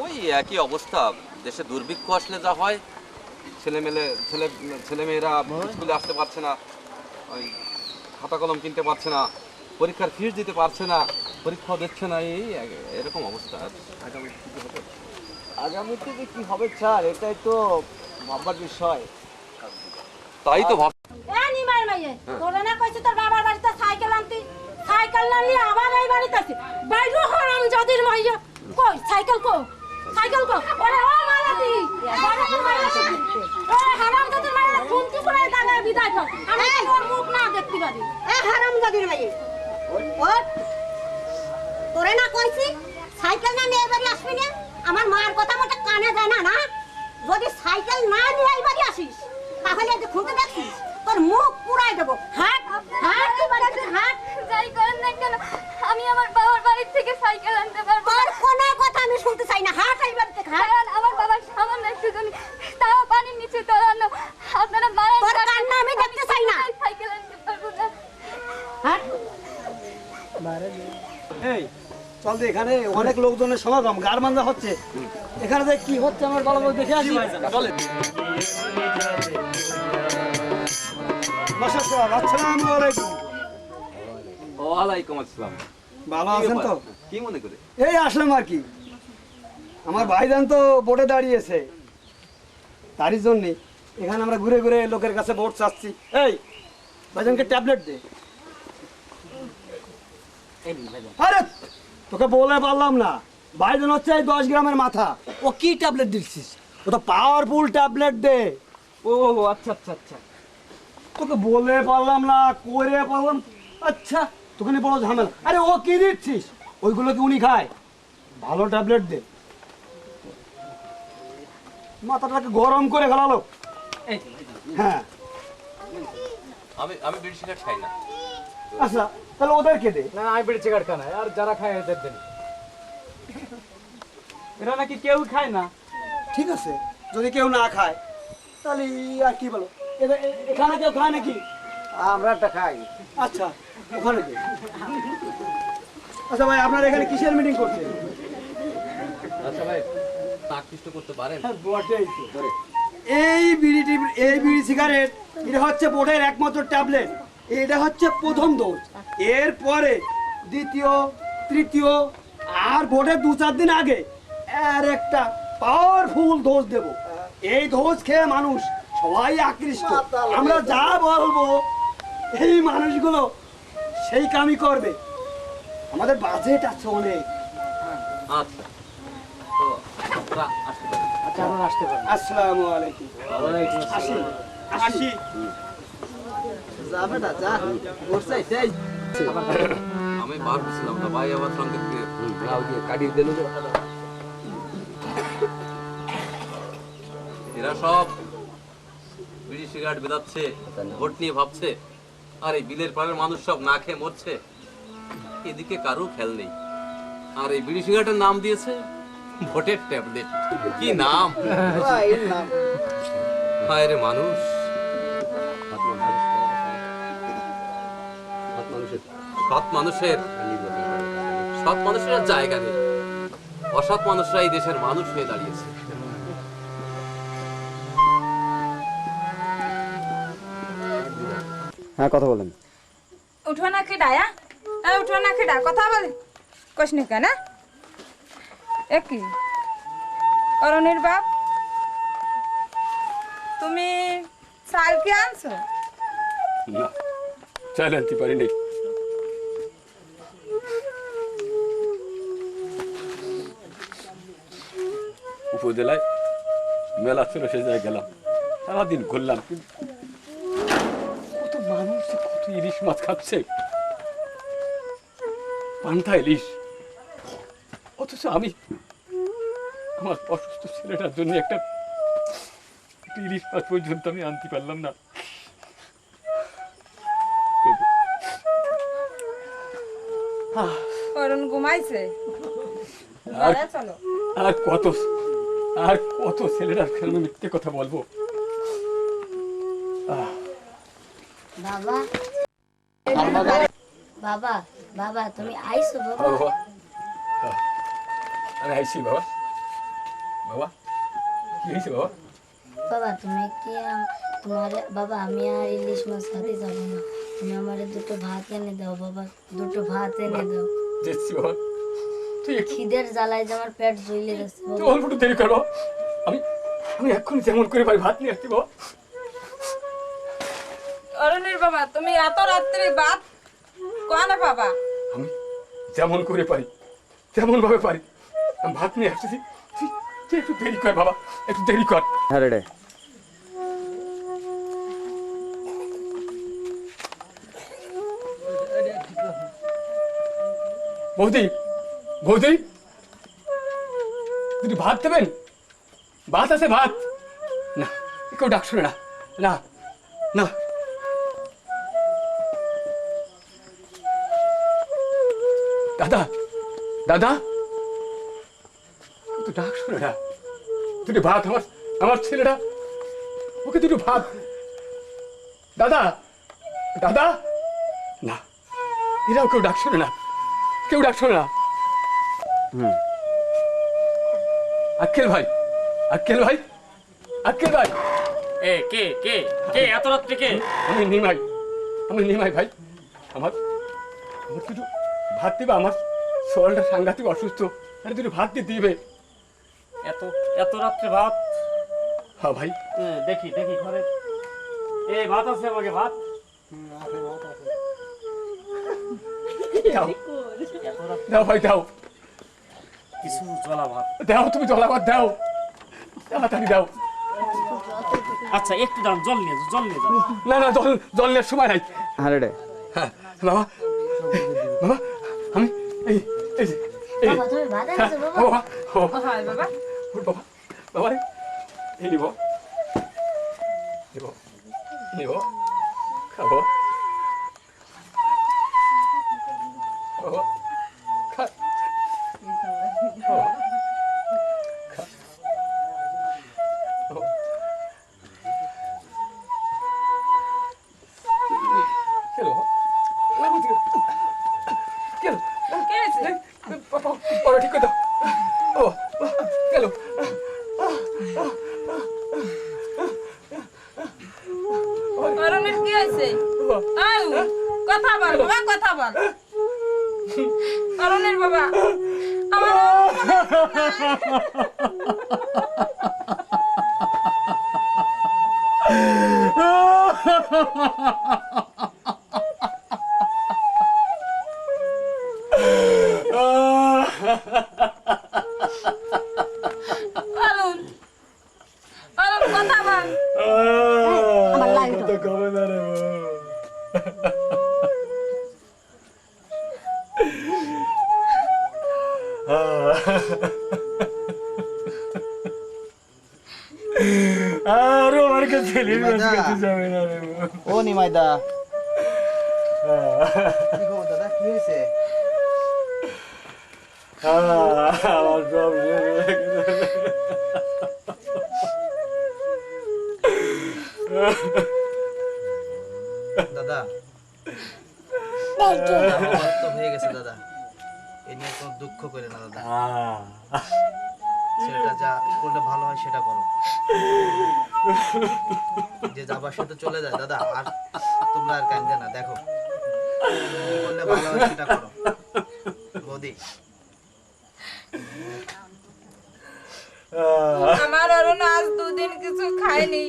Speaker 11: ওই একই অবস্থা, দেশে দুর্ভিক্ষ আসলে যা হয়, ছেলেমেয়েরা স্কুলে আসতে পারছে না, ওই খাতা কলম কিনতে পারছে না, পরীক্ষার ফিস দিতে পারছে না, পরীক্ষা দিচ্ছে না, এরকম অবস্থা।
Speaker 6: আগামীতে যে কি হবে স্যার, এটাই তো ভাববার বিষয়।
Speaker 11: তাই তো ভাব।
Speaker 10: নিমাই মাইয়ে তোরা না কইছিস তোর বাবার বাড়িতে সাইকেল আনতি, সাইকেল না নিয়ে আবার এই বাড়িতে আসি। বাইরে হারাম জাদির মাইয়ে, কই সাইকেল কো, সাইকেল কো। ওরে ও মালাতি, ও হারাম জাদির মাইয়ে শুনতি করে দাঁড়া বিদায় কর। আমি তোর মুখ না দেখতে পারি।
Speaker 12: এ হারাম জাদির মাইয়ে, ওঠ। তোরে না কইছি সাইকেল না নিয়ে বাড়ি আসবি না? আমার মার কথা মতো কানে যায় না? না, যদি সাইকেল না নিয়ে এই বাড়ি আসিস তাহলে যে খুঁজে দেখছিস তোর মুখ পুরাই দেবো। হাট হাট, তুই বাড়িতে হাট।
Speaker 8: যাই করেন না কেন, আমি আমার বাবার বাড়ি থেকে সাইকেল আনতে পারবো
Speaker 12: তোর কোনো কথা আমি শুনতে চাই না। হাট এই বাড়ি থেকে, হাট।
Speaker 8: কারণ আমার বাবার সামান্য একটু জমি, তাও পানির নিচে তলানো। আপনারা মারা
Speaker 12: তোর কান্না আমি দেখতে চাই না।
Speaker 8: সাইকেল আনতে পারবো না।
Speaker 12: হাট।
Speaker 6: এই চল যে এখানে অনেক লোকজনের সমাগম গার মাঞ্জা হচ্ছে, এখানে যে কি হচ্ছে আমার ভালো করে দেখে আসি। চলে মাস্টার সাহেব, আসসালামু আলাইকুম।
Speaker 11: ওয়ালাইকুম আসসালাম।
Speaker 6: ভালো আছেন তো?
Speaker 11: কি মনে করে?
Speaker 6: এই আসলাম আর কি। আমার ভাইজান তো বোর্ডে দাঁড়িয়েছে, তারই জন্যে এখানে আমরা ঘুরে ঘুরে লোকের কাছে ভোট চাচ্ছি। এই ভাইজানকে ট্যাবলেট দে। আরে তোকে বলে পারলাম না, ভাইজান হচ্ছে এই 10 গ্রামের মাথা। ও কি ট্যাবলেট দিচ্ছিস? ও তো পাওয়ারফুল ট্যাবলেট দে। ও আচ্ছা আচ্ছা আচ্ছা, তোকে বলে পারলাম না, করে পারলাম। আচ্ছা তোকে নিয়ে বড় ঝামেলা। আরে ও কি দিচ্ছিস? ওইগুলো কি উনি খায়? ভালো ট্যাবলেট দে। মাথাটাকে গরম করে ফেলালো। হ্যাঁ
Speaker 11: আমি বিড়ি সিগারেট খাই না।
Speaker 6: আচ্ছা তাহলে ওদেরকে দে।
Speaker 7: না আমি বিড়ি সিগারেট খাই না, আর যারা খায় এদের দেন। এরা নাকি কেউ খায় না।
Speaker 6: ঠিক আছে, যদি কেউ না খায় তাহলে আর কি বলো, এখানে কেউ খায় নাকি? আমরা একটা খাই। আচ্ছা ওখানে দে। আচ্ছা ভাই, আপনারা এখানে কিসের মিটিং করছেন?
Speaker 11: আচ্ছা ভাই, আকৃষ্ট করতে পারেন?
Speaker 6: এই বিড়ি সিগারেট এটা হচ্ছে বোর্ডের একমাত্র ট্যাবলেট। এটা হচ্ছে প্রথম ডোজ, এরপরে দ্বিতীয়, তৃতীয়, আর ভোটের 2-4 দিন আগে আর একটা পাওয়ারফুল ডোজ দেব। এই ডোজ খেয়ে মানুষ সবাই আকৃষ্ট। আমরা যা বলবো এই মানুষগুলো সেই কামই করবে। আমাদের বাজেট আছে অনেক।
Speaker 11: আচ্ছা তো আপনারা আসতে পারেন।
Speaker 6: আচ্ছা আমরা আসতে পারি। আসসালামু আলাইকুম। আসি আসি। যাবে না, যা বসে যাই।
Speaker 11: আমি বার করছিলাম না ভাই, আবার সঙ্গে
Speaker 4: কাটিয়ে দিল।
Speaker 11: এরা সব বিড়ি সিগারেট বেদাচ্ছে, ভোট নিয়ে ভাবছে, আর এই বিলের পাড়ের মানুষ সব না খেয়ে মরছে, এদিকে কারো খেয়াল নেই। আর এই বিড়ি সিগারেটের নাম দিয়েছে ভোটের ট্যাবলেট। কি নাম! হায় রে মানুষ! সৎ মানুষের আর জায়গা নেই, অসৎ মানুষরা এই দেশের মানুষ হয়ে দাঁড়িয়েছে।
Speaker 6: হ্যাঁ কথা বলেন।
Speaker 10: উঠো না খেডায়া, উঠো না খেডা, কথা বলে কইসনি কেন? একই অরণির বাপ, তুমি চাল কি আনছো?
Speaker 4: না, চাল আনতে পারি নাই। উপজেলায় মেলা ছিল, সে জায়গায় গেলাম, সারাদিন ঘুরলাম, কিন্তু কত মানুষ, কত ইলিশ মাছ খাচ্ছে, পান্তা ইলিশ, অথচ আমি আমার অসুস্থ ছেলেটার জন্য একটা ইলিশ মাছ পর্যন্ত আমি আনতে পারলাম না।
Speaker 10: অরুণ ঘুমাইছে। চলো
Speaker 4: আর কত ছেলেটার সামনে মিথ্যে কথা বলবো।
Speaker 9: বাবা বাবা বাবা তুমি আইছো বাবা?
Speaker 4: বাবা আমি আইছি। বাবা বাবা কি হয়েছে বাবা?
Speaker 9: বাবা তুমি কি তোমার বাবা আমি আর ইলিশ মাছ খাতে যাবো না, তুমি আমারে দুটো ভাত এনে দাও বাবা, দুটো ভাত এনে দাও।
Speaker 4: দেখছি বাবা, তুই
Speaker 9: খিদের জ্বালায় যে আমার পেট জ্বলে গেছে
Speaker 4: তুই অল্প একটু দেরি কর বাবা, আমি এক্ষুনি যেমন করে পারি ভাত নিয়ে আসছি বাবা।
Speaker 10: অরণির বাবা, তুমি এত রাত্রে ভাত কোয়ানা বাবা?
Speaker 4: আমি যেমন করে পারি, যেমন ভাবে পারি আমি ভাত নিয়ে আসতেছি, তুই একটু দেরি কর বাবা, একটু দেরি কর।
Speaker 6: হ্যাঁ রে
Speaker 4: বৌদি, বৌদি দুটো ভাত দেবেন? ভাত আছে, ভাত না, কেউ ডাক শুনে না, না না। দাদা, দাদা তো ডাক শুনে না, দুটো ভাত, আমার ছেলেটা, ওকে দুটো ভাত। দাদা, দাদা না, এরাও কেউ ডাক শোনে না, কেউ ডাক শোনে না। আক্কেল ভাই, আক্কেল ভাই, আক্কেল ভাই।
Speaker 7: এ কে কে কে এত রাত্রে কে?
Speaker 4: আমি নিমাই, আমি নিমাই ভাই। আমার আমার কিছু ভাত দিবে, আমার শরীরটা সাংঘাতিক অসুস্থ, আরে দুটো ভাত দিয়ে দিবে।
Speaker 7: এত এত রাত্রে ভাত?
Speaker 4: হ্যাঁ ভাই।
Speaker 7: দেখি দেখি ঘরে এই ভাত আছে, আমাকে ভাত
Speaker 4: দাও দাও ভাই, দাও
Speaker 7: কিছু জলা ভাত
Speaker 4: দাও, তুমি জলা ভাত দাও, তাড়াতাড়ি দাও।
Speaker 7: আচ্ছা একটু দাম, জল নিয়ে যাও।
Speaker 4: না না, জল জল নেওয়ার সময় নাই।
Speaker 6: হ্যাঁ রে
Speaker 4: হ্যাঁ বাবা, বাবা আমি এই এই যে, এই
Speaker 9: বাবা, তুমি ভাত এনেছো বাবা?
Speaker 4: বাবা,
Speaker 10: হয় বাবা।
Speaker 4: বাবা, বাবা রে, এই নিব নিব নিব, খাবো বাবা, খা বাবা, খা বাবা। কেন কেন পরে ঠিক করে দাও। ও গেল।
Speaker 10: অরুণের কি হয়েছে? কথা বল বাবা, কথা বল। অরুণের বাবা, আমার অরুণ, অরুণ কথা বল।
Speaker 12: আমার লাইট
Speaker 4: কবে না রে আরো আমার কাছে যাবে না রে।
Speaker 6: ও নিমাইদা, কি খবর দাদা, কি হয়েছে?
Speaker 4: আমার সব
Speaker 6: দাদা তো হয়ে গেছে দাদা, এ নিয়ে কোনো দুঃখ করে না দাদা। ছেলেটা যা করলে ভালো হয় সেটা করো, যে যাবার সে তো চলে যায় দাদা, আর তোমরা আর কান্দে না, দেখো কি করলে ভালো হয় সেটা করো বৌদি।
Speaker 10: আমার অরুণ আজ দুদিন কিছু খায়নি।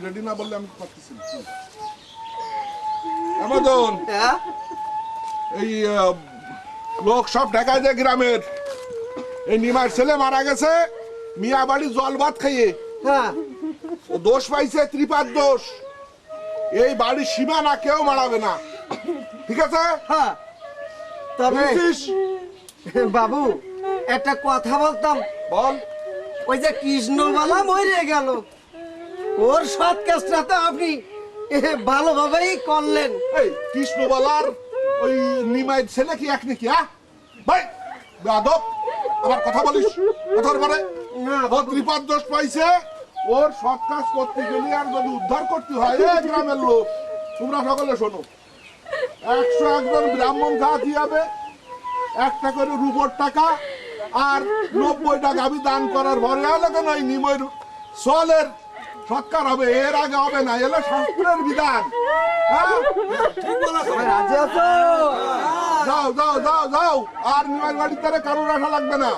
Speaker 5: রেডি না বললে আমি পারতেছি না। আমাজন এই লোক সব ঢাকায় যায় গ্রামের, এই নিমার ছেলে মারা গেছে মিয়া বাড়ি জল ভাত খাইয়ে।
Speaker 6: হ্যাঁ,
Speaker 5: দোষ পাইছে, ত্রিপাদ দোষ। এই বাড়ির সীমানা কেউ মারাবে না, ঠিক আছে?
Speaker 6: হ্যাঁ, তবে
Speaker 5: বুঝছিস?
Speaker 6: বাবু একটা কথা বলতাম।
Speaker 5: বল।
Speaker 6: ওই যে কৃষ্ণবালা মরে গেল, ওর সৎ কাজটা তো আপনি ভালোভাবেই করলেন।
Speaker 5: এই কৃষ্ণবালার ওই নিমাই ছেলে কি এক নাকি? হ্যাঁ ভাই বেয়াদব, আবার কথা বলিস কথার পরে। ও ত্রিপাদ দোষ পাইছে, ওর সৎ কাজ করতে গেলে আর যদি উদ্ধার করতে হয়, এই গ্রামের লোক তোমরা সকলে শোনো, 101 জন ব্রাহ্মণ খাওয়াতে হবে, 1টা করে রূপোর টাকা আর 90টা গাভী দান করার ভরে হলে কেন এই নিময়ের সোয়ালের সৎকার হবে, এর আগে হবে না, এলো শাস্ত্রের বিধান। হ্যাঁ
Speaker 6: রাজি আছো?
Speaker 5: যাও যাও যাও যাও, আর নিমাই বাড়ির তারে কারোর আসা লাগবে না।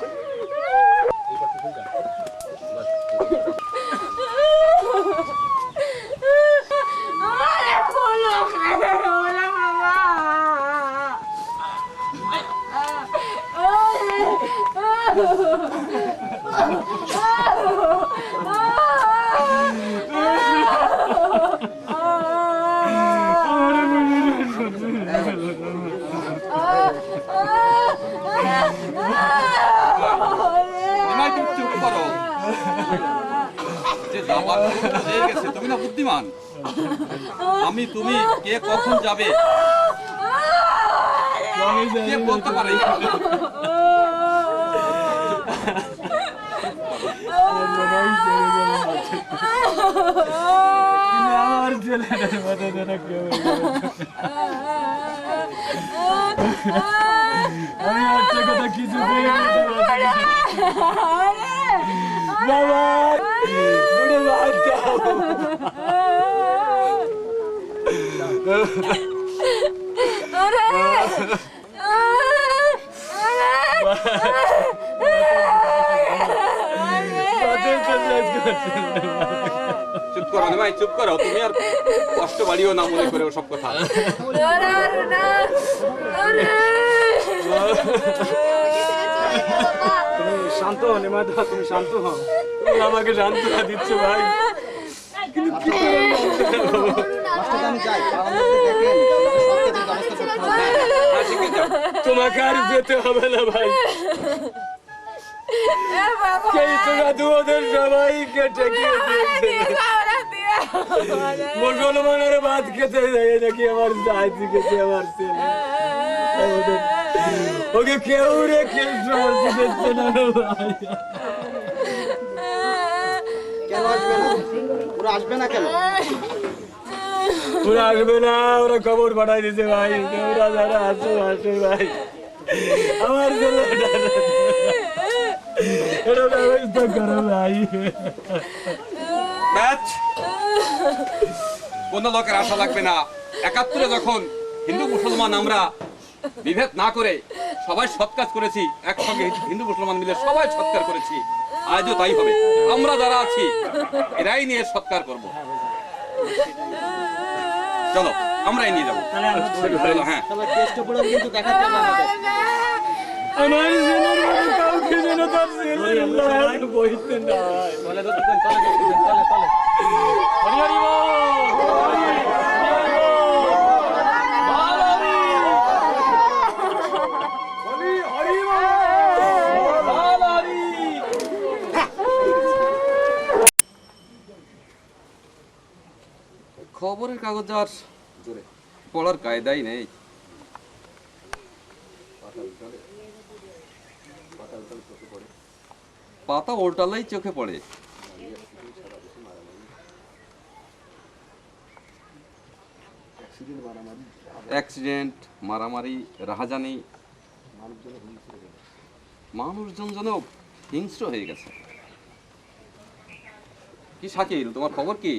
Speaker 10: আমার
Speaker 11: নিমাই, তুমি চুপ করো। যে যাবার হয়ে গেছে, তুমি না বুদ্ধিমান। আমি তুমি কে কখন যাবে কে বলতে পারে?
Speaker 3: আমার ছেলেটার মাথা ধরা কেউ আমি একটা কথা কিছু বাবা দুটো বাদ দাও।
Speaker 11: চুপ করো নিমাই, চুপ করো। তুমি আর কষ্ট বাড়িও না মনে করে সব কথা।
Speaker 3: তুমি শান্ত হও নিমাদা, তুমি শান্ত হও। তুমি আমাকে সান্ত্বনা দিচ্ছ ভাই, কিন্তু কি তোমাকে আর যেতে হবে না ভাই। সেই তোরা ওদের সবাইকে ঠেকিয়ে দিয়েছে। মুসলমানের ভাত খেতে যায় নাকি আমার দায় দিকেছে আমার ছেলে। ওকে কেউ রেখে দিচ্ছে না ভাই।
Speaker 6: কেন আসবে না? ওরা আসবে না কেন?
Speaker 3: ওরা আসবে না, ওরা খবর পাঠাই দিছে ভাই। ওরা যারা আসো আসো ভাই, আমার ছেলেটা এটা ব্যবস্থা করো ভাই।
Speaker 11: ব্যাচ, কোন লোকের আশা লাগবে না। ৭১ যখন হিন্দু মুসলমান আমরা বিভেদ না করে সবাই সৎ কাজ করেছি, একসঙ্গে হিন্দু মুসলমান মিলে সবাই সৎকার করেছি, আজও তাই হবে। আমরা যারা আছি এরাই নিয়ে সৎকার করব। চলো আমরাই নিয়ে যাবো। হ্যাঁ,
Speaker 3: আমার ছেলের মতো কাউকে যেন তার ছেলে বইতে নাই।
Speaker 11: খবরের কাগজ আর পড়ার কায়দাই নেই। পাতা উল্টালেই চোখে পড়ে। অ্যাক্সিডেন্ট, মারামারি, রাহাজানি, মানুষজন যেন হিংস্র হয়ে গেছে। কি শাকিল, তোমার খবর কি?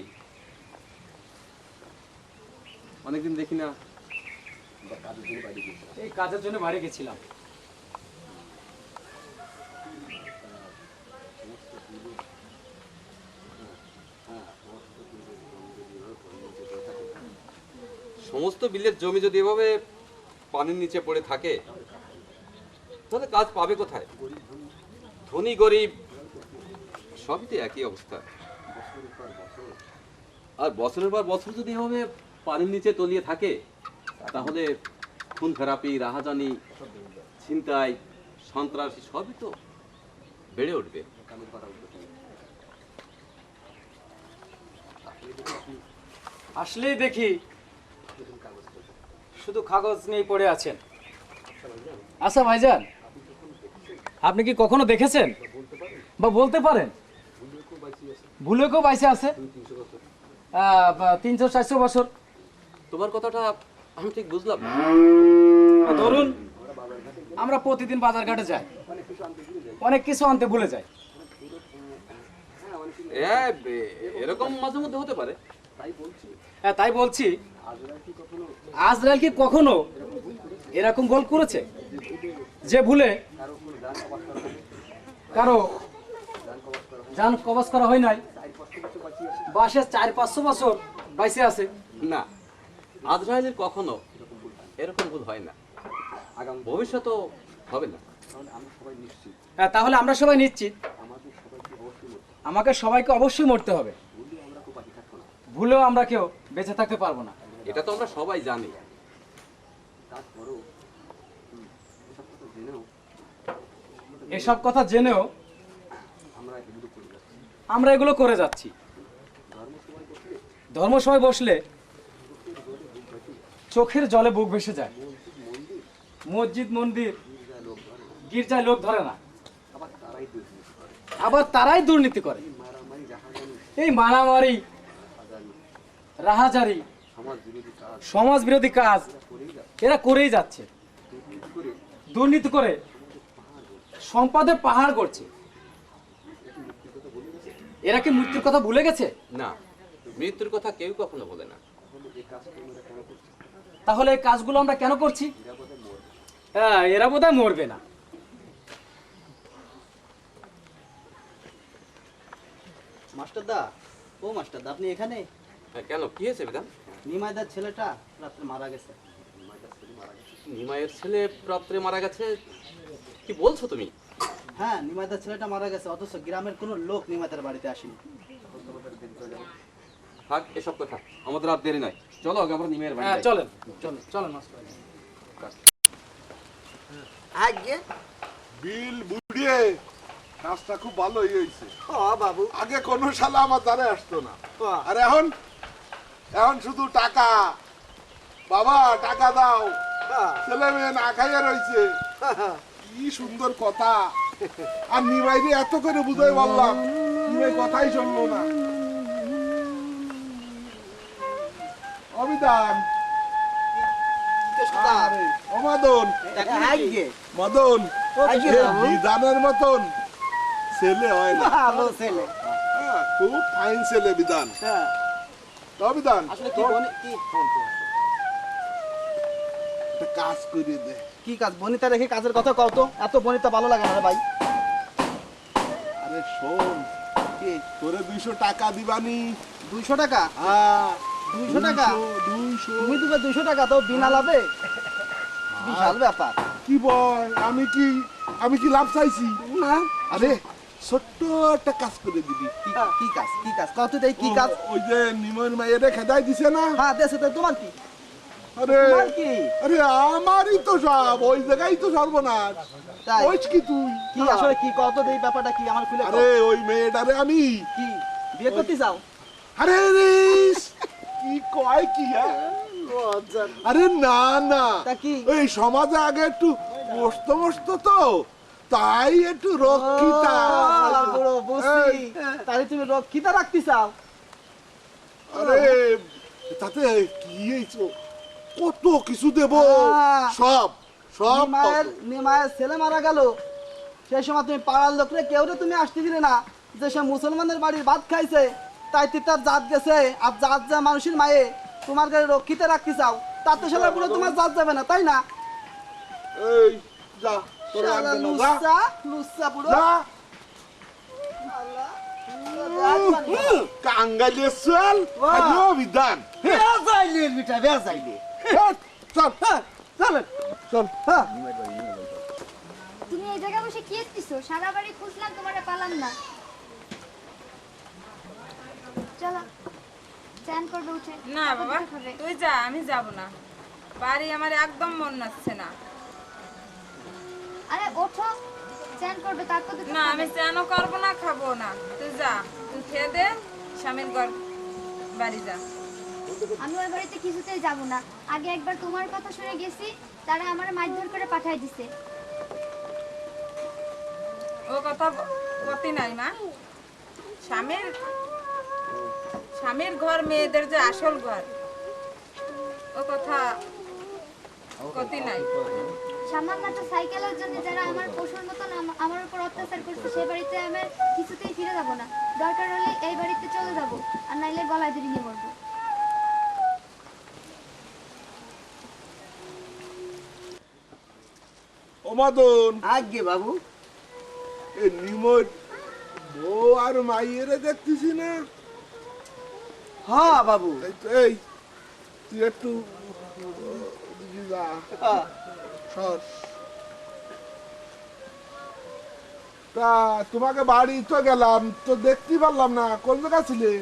Speaker 11: অনেকদিন দেখি না।
Speaker 3: এই কাজের জন্য বাড়ি গেছিলাম।
Speaker 11: সমস্ত বিলের জমি যদি এভাবে পানির নিচে পড়ে থাকে তাহলে কাজ পাবে কোথায়? ধনী গরিব সবই তো একই অবস্থা। আর বছরের পর বছর যদি এভাবে পানির নিচে তলিয়ে থাকে তাহলে খুন খারাপি, রাহাজানি, ছিনতাই, সন্ত্রাসী সবই তো বেড়ে উঠবে।
Speaker 3: আসলেই দেখি শুধু কাগজ নিয়ে পড়ে আছেন। আচ্ছা ভাইজান, আপনি কি কখনো দেখেছেন বা বলতে পারেন ভুলে কেউ বাইসে আছে ৩০০-৪০০ বছর?
Speaker 11: তোমার কথাটা আমি ঠিক বুঝলাম না।
Speaker 3: ধরুন আমরা প্রতিদিন বাজার ঘাটে যাই, অনেক কিছু আনতে ভুলে যাই।
Speaker 11: এরকম মাঝে মধ্যে হতে পারে।
Speaker 3: হ্যাঁ, তাই বলছি আজরাইল কি কখনো এরকম ভুল করেছে যে ভুলে কারো জান কবজ করা হয় নাই, বাসে ৪০০-৫০০ বছর বাইসে আছে?
Speaker 11: না, আজরাইলের কখনো এরকম ভুল হয় না, ভবিষ্যতেও হবে না।
Speaker 13: হ্যাঁ, তাহলে আমরা সবাই নিশ্চিত আমাকে সবাইকে অবশ্যই মরতে হবে, ভুলেও আমরা কেউ বেঁচে থাকতে পারবো না।
Speaker 11: এটা তো আমরা সবাই জানি।
Speaker 13: এসব কথা জেনেও আমরা এগুলো করে যাচ্ছি। ধর্মসভায় বসলে চোখের জলে বুক ভেসে যায়, মসজিদ মন্দির গির্জায় লোক ধরে না, আবার তারাই দুর্নীতি করে। এই মারামারি, রাহাজারি, সমাজ বিরোধী কাজ এরা করেই যাচ্ছে। দুর্নীতি করে সম্পদের পাহাড় করছে। এরা কি মৃত্যুর কথা ভুলে গেছে?
Speaker 11: না, মৃত্যুর কথা কেউ কখনো বলে না।
Speaker 13: তাহলে এই কাজগুলো আমরা কেন করছি? হ্যাঁ, এরা বোধহয় মরবে না।
Speaker 6: মাস্টারদা, ও মাস্টারদা, আপনি এখানে?
Speaker 11: কেন, কি হয়েছে বিধান?
Speaker 6: নিমাইদার ছেলেটা রাত্রে মারা গেছে।
Speaker 11: নিমাইয়ের ছেলে রাত্রে মারা গেছে? কি বলছো তুমি?
Speaker 6: হ্যাঁ, নিমাইদার ছেলেটা মারা গেছে, অথচ গ্রামের কোনো লোক নিমাইদার বাড়িতে আসেনি।
Speaker 11: থাক এসব কথা, আমাদের আর দেরি নাই, চলো আগে আমরা নিমাইয়ের বাড়ি যাই।
Speaker 13: চলেন চলেন চলেন মাস্টার।
Speaker 6: আগে
Speaker 5: বিল বুড়িয়ে কাজটা খুব ভালোই হয়েছে।
Speaker 6: বাবু,
Speaker 5: আগে কোনো শালা আমার দ্বারে আসতো না, আর এখন এখন শুধু টাকা, বাবা টাকা দাও, ছেলে মেয়ে না খাইয়ে রয়েছে। কি সুন্দর কথা। আর নিমাইরে এত করে বুঝাই বললাম, নিমাই কথাই শুনলো না। অবিধান, আরে, ও মদন, মদন, বিধানের মতন ছেলে হয় না।
Speaker 6: ভালো ছেলে,
Speaker 5: হ্যাঁ, খুব ফাইন ছেলে বিধান। বিধান
Speaker 6: আসলে কি বনি কি
Speaker 5: একটা কাজ করে দে।
Speaker 6: কি কাজ? বনিতা রেখে কাজের কথা কও তো। এত বনিতা ভালো লাগে না রে ভাই।
Speaker 5: আরে শোন,
Speaker 6: কি
Speaker 5: তোরে 200 টাকা দিবানি।
Speaker 6: 200 টাকা?
Speaker 5: হ্যাঁ,
Speaker 6: 200 টাকা?
Speaker 5: 200।
Speaker 6: তুমি দিবে 200 টাকা তো বিনা লাভে? বিশাল ব্যাপার।
Speaker 5: কি বল, আমি কি লাভ চাইছি
Speaker 6: না।
Speaker 5: আরে ছোট্ট একটা কাজ করে দিবি।
Speaker 6: কি কাজ? কি কাজ কত দেই? কি কাজ?
Speaker 5: ওই যে নিমন মায়েরে খেদাই দিছে না।
Speaker 6: হ্যাঁ, দেশে তো। তোমার কি?
Speaker 5: আরে
Speaker 6: তোমার কি?
Speaker 5: আরে আমারই তো সব, ওই জায়গায় তো সর্বনাশ।
Speaker 6: তাই?
Speaker 5: ওই কি তুই
Speaker 6: কি আসলে কি কত দেই? ব্যাপারটা কি আমার খুলে কও।
Speaker 5: আরে ওই মেয়েটারে আমি
Speaker 6: কি বিয়ে করতে চাও?
Speaker 5: আরে রিস কি কয় কি? আরে না না, এই সমাজে আগে একটু মস্ত মস্ত তো, তাই একটু রক্ষিতা।
Speaker 6: তাহলে তুমি রক্ষিতা রাখতে চাও?
Speaker 5: আরে তাতে কি হয়েছে, কত কিছু দেব, সব সব।
Speaker 6: নিমায়ের ছেলে মারা গেল, সেই সময় তুমি পাড়ার লোকরে কেউ তুমি আসতে দিলে না। যে সে মুসলমানের বাড়ির ভাত খাইছে, তাই তার জাত গেছে। আর জাত যা মানুষের মায়ে তোমার গাড়ি রক্ষিতে রাখতে চাও, তাতে সালা পুরো তোমার জাত যাবে না, তাই না?
Speaker 5: এই যা, তোর
Speaker 6: শালা
Speaker 5: লাগবে না,
Speaker 6: লুচ্চা,
Speaker 5: যা।
Speaker 6: লুচ্চা পুরো।
Speaker 5: যা। কাঙ্গালে চল, আজও বিধান।
Speaker 6: বেজাইলে বিটা, বেজাইলে।
Speaker 5: চল
Speaker 6: চল
Speaker 5: চল।
Speaker 8: তুমি এই জায়গায় বসে কি এসেছো? সারা বাড়ি খুঁজলাম, তোমারে পালাম না। চলো, চান করবে উঠে।
Speaker 10: না বাবা, তুই যা, আমি যাব না। বাড়ি আমার একদম মন নাচ্ছে না।
Speaker 8: আরে ওঠো, চান করবে, তারপর তো
Speaker 10: না, আমি চানও করবো না, খাবো না। তুই যা, তুই খেয়ে দে, স্বামীর ঘর বাড়ি যা।
Speaker 8: আমি ওই বাড়িতে কিছুতেই যাব না। আগে একবার তোমার কথা শুনে গেছি, তারা আমার মারধর করে পাঠাই দিছে।
Speaker 10: ও কথা গতি নাই মা। স্বামীর ঘর মেয়েদের যে আসল ঘর, ও কথা গতি নাই।
Speaker 8: সামান্য একটা সাইকেলের জন্য যারা আমার পশুর মতন আমার উপর অত্যাচার করছে, সে বাড়িতে আমি কিছুতেই ফিরে যাব না। দরকার হলে এই বাড়িতে চলে যাব, আর নাইলে গলায় দড়ি নিয়ে মরবো।
Speaker 5: ও মদন।
Speaker 6: আগে বাবু,
Speaker 5: এই নিমন বউ আর মাইয়েরে দেখতেছি না।
Speaker 6: হ্যাঁ বাবু।
Speaker 5: এই তুই একটু যা, সর। তা তোমাকে বাড়ি তো গেলাম, তো দেখতে পারলাম না, কোন জায়গা ছিলে?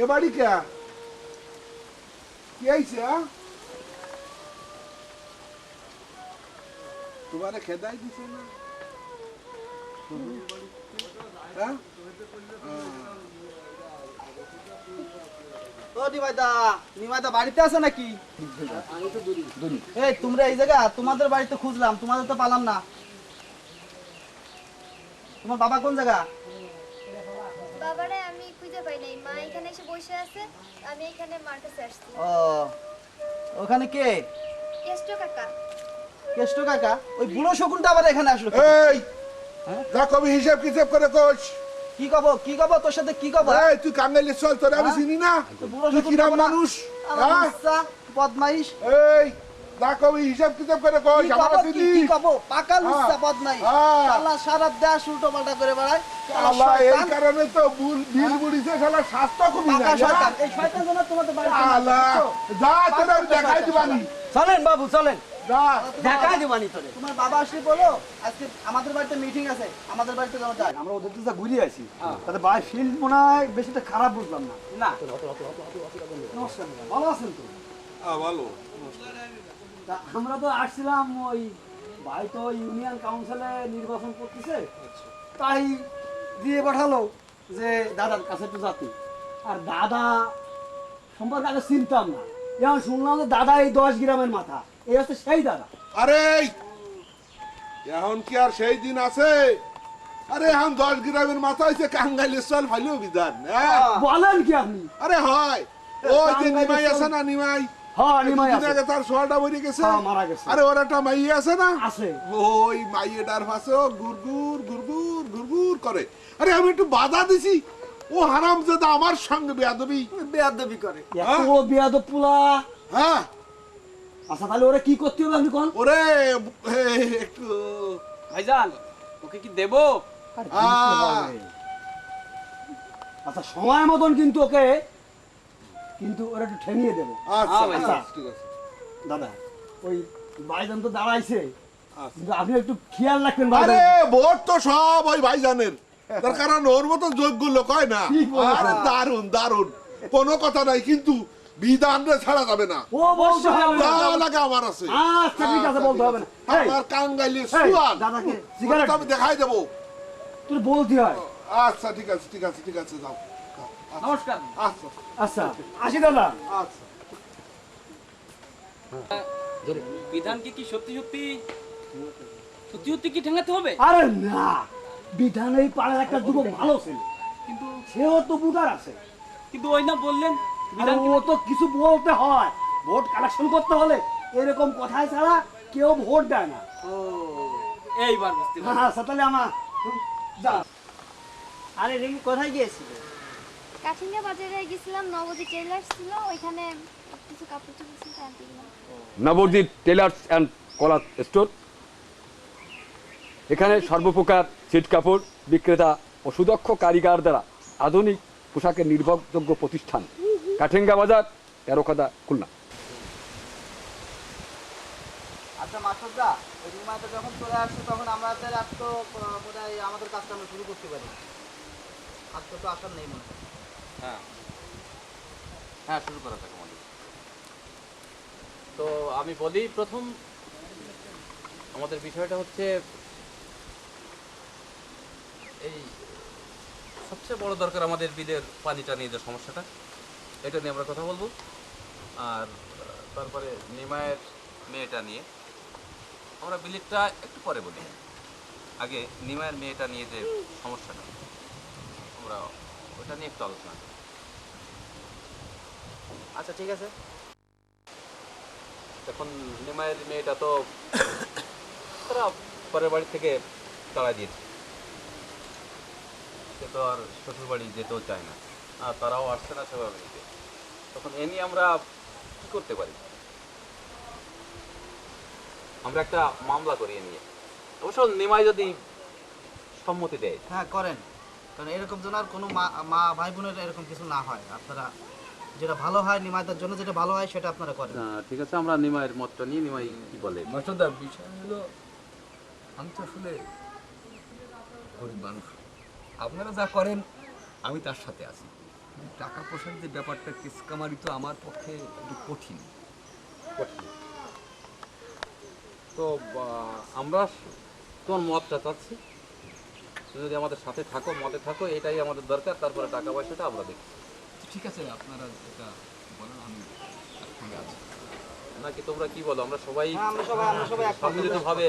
Speaker 5: এ বাড়ি কে কি আইছে? তোমারে খেদাই দিছে না? হ্যাঁ?
Speaker 6: ও নিমাইদা বাড়িতে আছে নাকি? এই তোমরা এই জায়গা, তোমাদের বাড়িতে খুঁজলাম, তোমাদের তো পালাম না। তোমার বাবা কোন জায়গা?
Speaker 8: বাবারে আমি খুঁজে পাই নাই, মা এখানে এসে বসে আছে, আমি এখানে মার কাছে আসছি।
Speaker 6: ও ওখানে কে?
Speaker 8: কেষ্ট কাকা।
Speaker 6: কেষ্ট কাকা? ওই বুড়ো শকুনটা আবার এখানে আসলো?
Speaker 5: এই যা কবি হিসাব কিতাব করে কোচ।
Speaker 6: কি কব তোর সাথে কি কব?
Speaker 5: এই তুই কাঙ্গাইলে চল, তোরে আমি চিনি না, তুই কিরাম মানুষ?
Speaker 6: বদমাইশ।
Speaker 5: এই যা কবি হিসাব কিতাব করে কোচ, আমাকে চিনি?
Speaker 6: কি কব? পাকা লুচ্চা বদমাইশ। শালা সারা দেশ উল্টো পাল্টা করে বেড়ায়।
Speaker 5: আল্লাহ, এই কারণে তো বিল বুড়িছে, শালা স্বাস্থ্য কমে যায়।
Speaker 6: এই শয়তান যেন তোমাদের বাড়িতে না
Speaker 5: আল্লাহ, যা তোরে আমি দেখাই দিবানি।
Speaker 6: চলেন বাবু চলেন,
Speaker 5: দেখাই
Speaker 6: দিবানি তোরে। তোমার বাবা আসলে বলো আজকে আমাদের বাড়িতে মিটিং আছে, আমাদের বাড়িতে যেন যায়।
Speaker 13: আমরা ওদের তো যা ঘুরে আছি, তাতে বাড়ি ফিল্ড মনে হয় বেশিটা খারাপ বুঝলাম না।
Speaker 6: না
Speaker 13: নমস্কার, ভালো আছেন তো?
Speaker 5: ভালো।
Speaker 13: তা আমরা তো আসছিলাম, ওই ভাই তো ইউনিয়ন কাউন্সিলে নির্বাচন করতেছে, তাই দিয়ে পাঠালো যে দাদার কাছে একটু যাতে। আর দাদা সম্পর্কে আগে চিনতাম না, এখন শুনলাম যে দাদা এই 10 গ্রামের মাথা, এই হচ্ছে সেই দাদা।
Speaker 5: আরে এখন কি আর সেই দিন আছে? আরে এখন 10 গ্রামের মাথা হয়েছে কাঙ্গাইলের চল ভাইলেও বিধান।
Speaker 13: বলেন কি আপনি?
Speaker 5: আরে হয় ওই যে নিমাই আছে না, নিমাই?
Speaker 13: হ্যাঁ নিমাই আছে।
Speaker 5: আগে তার সোয়াটা মরে গেছে,
Speaker 13: মারা গেছে।
Speaker 5: আরে ওর একটা মাই আছে না?
Speaker 13: আছে।
Speaker 5: ওই মাইয়েটার পাশে গুরগুর গুরগুর গুরগুর করে। আরে আমি একটু বাধা দিছি, ও হারামজাদা আমার সঙ্গে বেয়াদবি
Speaker 6: করে।
Speaker 13: এত বড় বেয়াদব পুলা।
Speaker 5: হ্যাঁ।
Speaker 13: আচ্ছা তাহলে ওরা কি করতে হবে আপনি কোন?
Speaker 5: ওরে একটু
Speaker 7: ভাইজান ওকে কি দেবো?
Speaker 13: আচ্ছা সময় মতন কিন্তু ওকে কিন্তু ওরা একটু ঠেঙিয়ে দেবো।
Speaker 5: আচ্ছা ঠিক আছে
Speaker 13: দাদা, ওই ভাইজান তো দাঁড়াইছে, কিন্তু আপনি একটু খেয়াল রাখবেন।
Speaker 5: আরে ভোট তো সব ওই ভাইজানের, তার কারণ ওর মতো যোগ্য লোক হয় না। আরে দারুন দারুন, কোনো কথা নাই, কিন্তু বিধানরে ছাড়া যাবে না।
Speaker 13: ও বলতে হবে
Speaker 5: যা লাগে আমার আছে।
Speaker 13: আচ্ছা ঠিক আছে, বলতে হবে না।
Speaker 5: আমার কাঙ্গাইলে সুয়ান
Speaker 13: দাদাকে সিগারেট
Speaker 5: আমি দেখাই দেবো,
Speaker 13: তুই বলতে হয়।
Speaker 5: আচ্ছা ঠিক আছে ঠিক আছে ঠিক আছে, যাও।
Speaker 7: নমস্কার।
Speaker 5: আচ্ছা
Speaker 13: আচ্ছা আসি দাদা।
Speaker 5: আচ্ছা।
Speaker 7: বিধানকে কি সত্যি সত্যি কি ঠেঙাতে হবে?
Speaker 13: আরে না, বিধান এই পাড়ার একটা যুবক ভালো ছিল, কিন্তু সেও তো বুদার আছে।
Speaker 7: কিন্তু ওই না বললেন
Speaker 13: ও তো কিছু বলতে হয়, ভোট কালেকশন করতে হলে এরকম কথায় ছাড়া কেউ ভোট দেয় না।
Speaker 7: ও এইবার বুঝতে পারছি।
Speaker 13: আচ্ছা তাহলে আমার যা।
Speaker 6: আরে রিঙ্কি কোথায় গিয়েছিল?
Speaker 8: কাঠিঙ্গা বাজারে গেছিলাম, নবদ্বীপ টেলার্স ছিল, ওইখানে কিছু কাপড় চোপড় ছিল, আনতে গেলাম।
Speaker 4: Nabadwip tailors and cloth store, এখানে সর্বপ্রকার ছিট কাপড় বিক্রেতা ও সুদক্ষ কারিগর দ্বারা আধুনিক পোশাকের নির্ভরযোগ্য প্রতিষ্ঠান, কাঠিঙ্গা বাজার, তেরোখাদা, খুলনা।
Speaker 6: আচ্ছা মাস্টারদা, ওই নিমাইটা যখন চলে আসছে তখন আমরা আজ তো বোধহয় আমাদের কাজটা আমরা শুরু করতে পারি। আজ তো আসার নেই মনে হয়।
Speaker 11: হ্যাঁ হ্যাঁ, শুরু করা থাকে আমাদের। তো আমি বলি, প্রথম আমাদের বিষয়টা হচ্ছে এই সবচেয়ে বড় দরকার আমাদের বিলের পানিটা নিয়ে যে সমস্যাটা, এটা নিয়ে আমরা কথা বলবো। আর তারপরে নিমায়ের মেয়েটা নিয়ে আমরা বিলেরটা একটু পরে বলি। আগে নিমায়ের মেয়েটা নিয়ে যে সমস্যাটা, আমরা ওটা নিয়ে একটু আলোচনা করি।
Speaker 6: আচ্ছা ঠিক আছে।
Speaker 11: এখন নিমায়ের মেয়েটা তো তারা পরের বাড়ি থেকে তাড়া দিয়েছে, সে তো আর শ্বশুর বাড়ি যেতেও চায় না, আর তারাও আসছে না সেভাবে নিতে। তখন এ নিয়ে আমরা কী করতে পারি? আমরা একটা মামলা করিয়ে নিয়ে, অবশ্য নিমাই যদি সম্মতি দেয়।
Speaker 6: হ্যাঁ করেন, কারণ এরকম যেন আর কোনো মা ভাই বোনের এরকম কিছু না হয়। আপনারা যেটা ভালো হয় নিমাইদের জন্য, যেটা ভালো হয় সেটা আপনারা করেন।
Speaker 11: ঠিক আছে, আমরা নিমাইয়ের মতটা নিয়ে, নিমাই কি বলে?
Speaker 4: মাস্টারদা, বিষয় হলো আমি তো আসলে
Speaker 14: গরিব মানুষ, আপনারা যা করেন আমি তার সাথে আছি। কিন্তু টাকা পয়সার যে ব্যাপারটা কেস কামারি তো আমার পক্ষে একটু কঠিন।
Speaker 11: তো আমরা তোমার মতটা চাচ্ছি, তুমি যদি আমাদের সাথে থাকো, মতে থাকো, এটাই আমাদের দরকার। তারপরে টাকা পয়সাটা আমরা দেখি।
Speaker 14: ঠিক আছে, আপনারা এটা বলেন, আমি একসঙ্গে আছি।
Speaker 11: নাকি তোমরা কি বলো? আমরা সবাই
Speaker 6: আমরা সবাই
Speaker 11: সম্মিলিতভাবে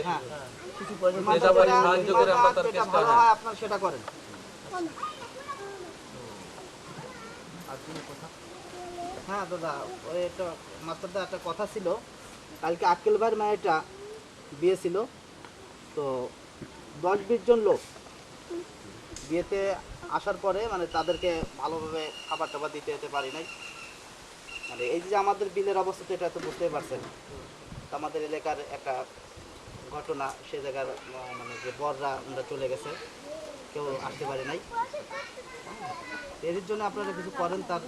Speaker 6: কিছু
Speaker 11: যে যা পারি সাহায্য করে আমরা তার চেষ্টা। হ্যাঁ,
Speaker 6: আপনারা সেটা করেন।
Speaker 14: আর কোনো কথা?
Speaker 6: হ্যাঁ দাদা, ওই একটা মাস্টারদা একটা কথা ছিল, কালকে আক্কেল ভাইয়ের মেয়েটা বিয়ে ছিল, তো 10-20 জন লোক বিয়েতে আসার পরে মানে তাদেরকে ভালোভাবে খাবার টাবার দিতে যেতে পারি নাই। মানে এই যে আমাদের বিলের অবস্থা, তো এটা তো বুঝতেই পারছেন। তো আমাদের এলাকার একটা ঘটনা, সে জায়গার মানে যে বররা ওরা চলে গেছে, কেউ আসতে পারে নাই। এর জন্য আপনারা কিছু করেন, তার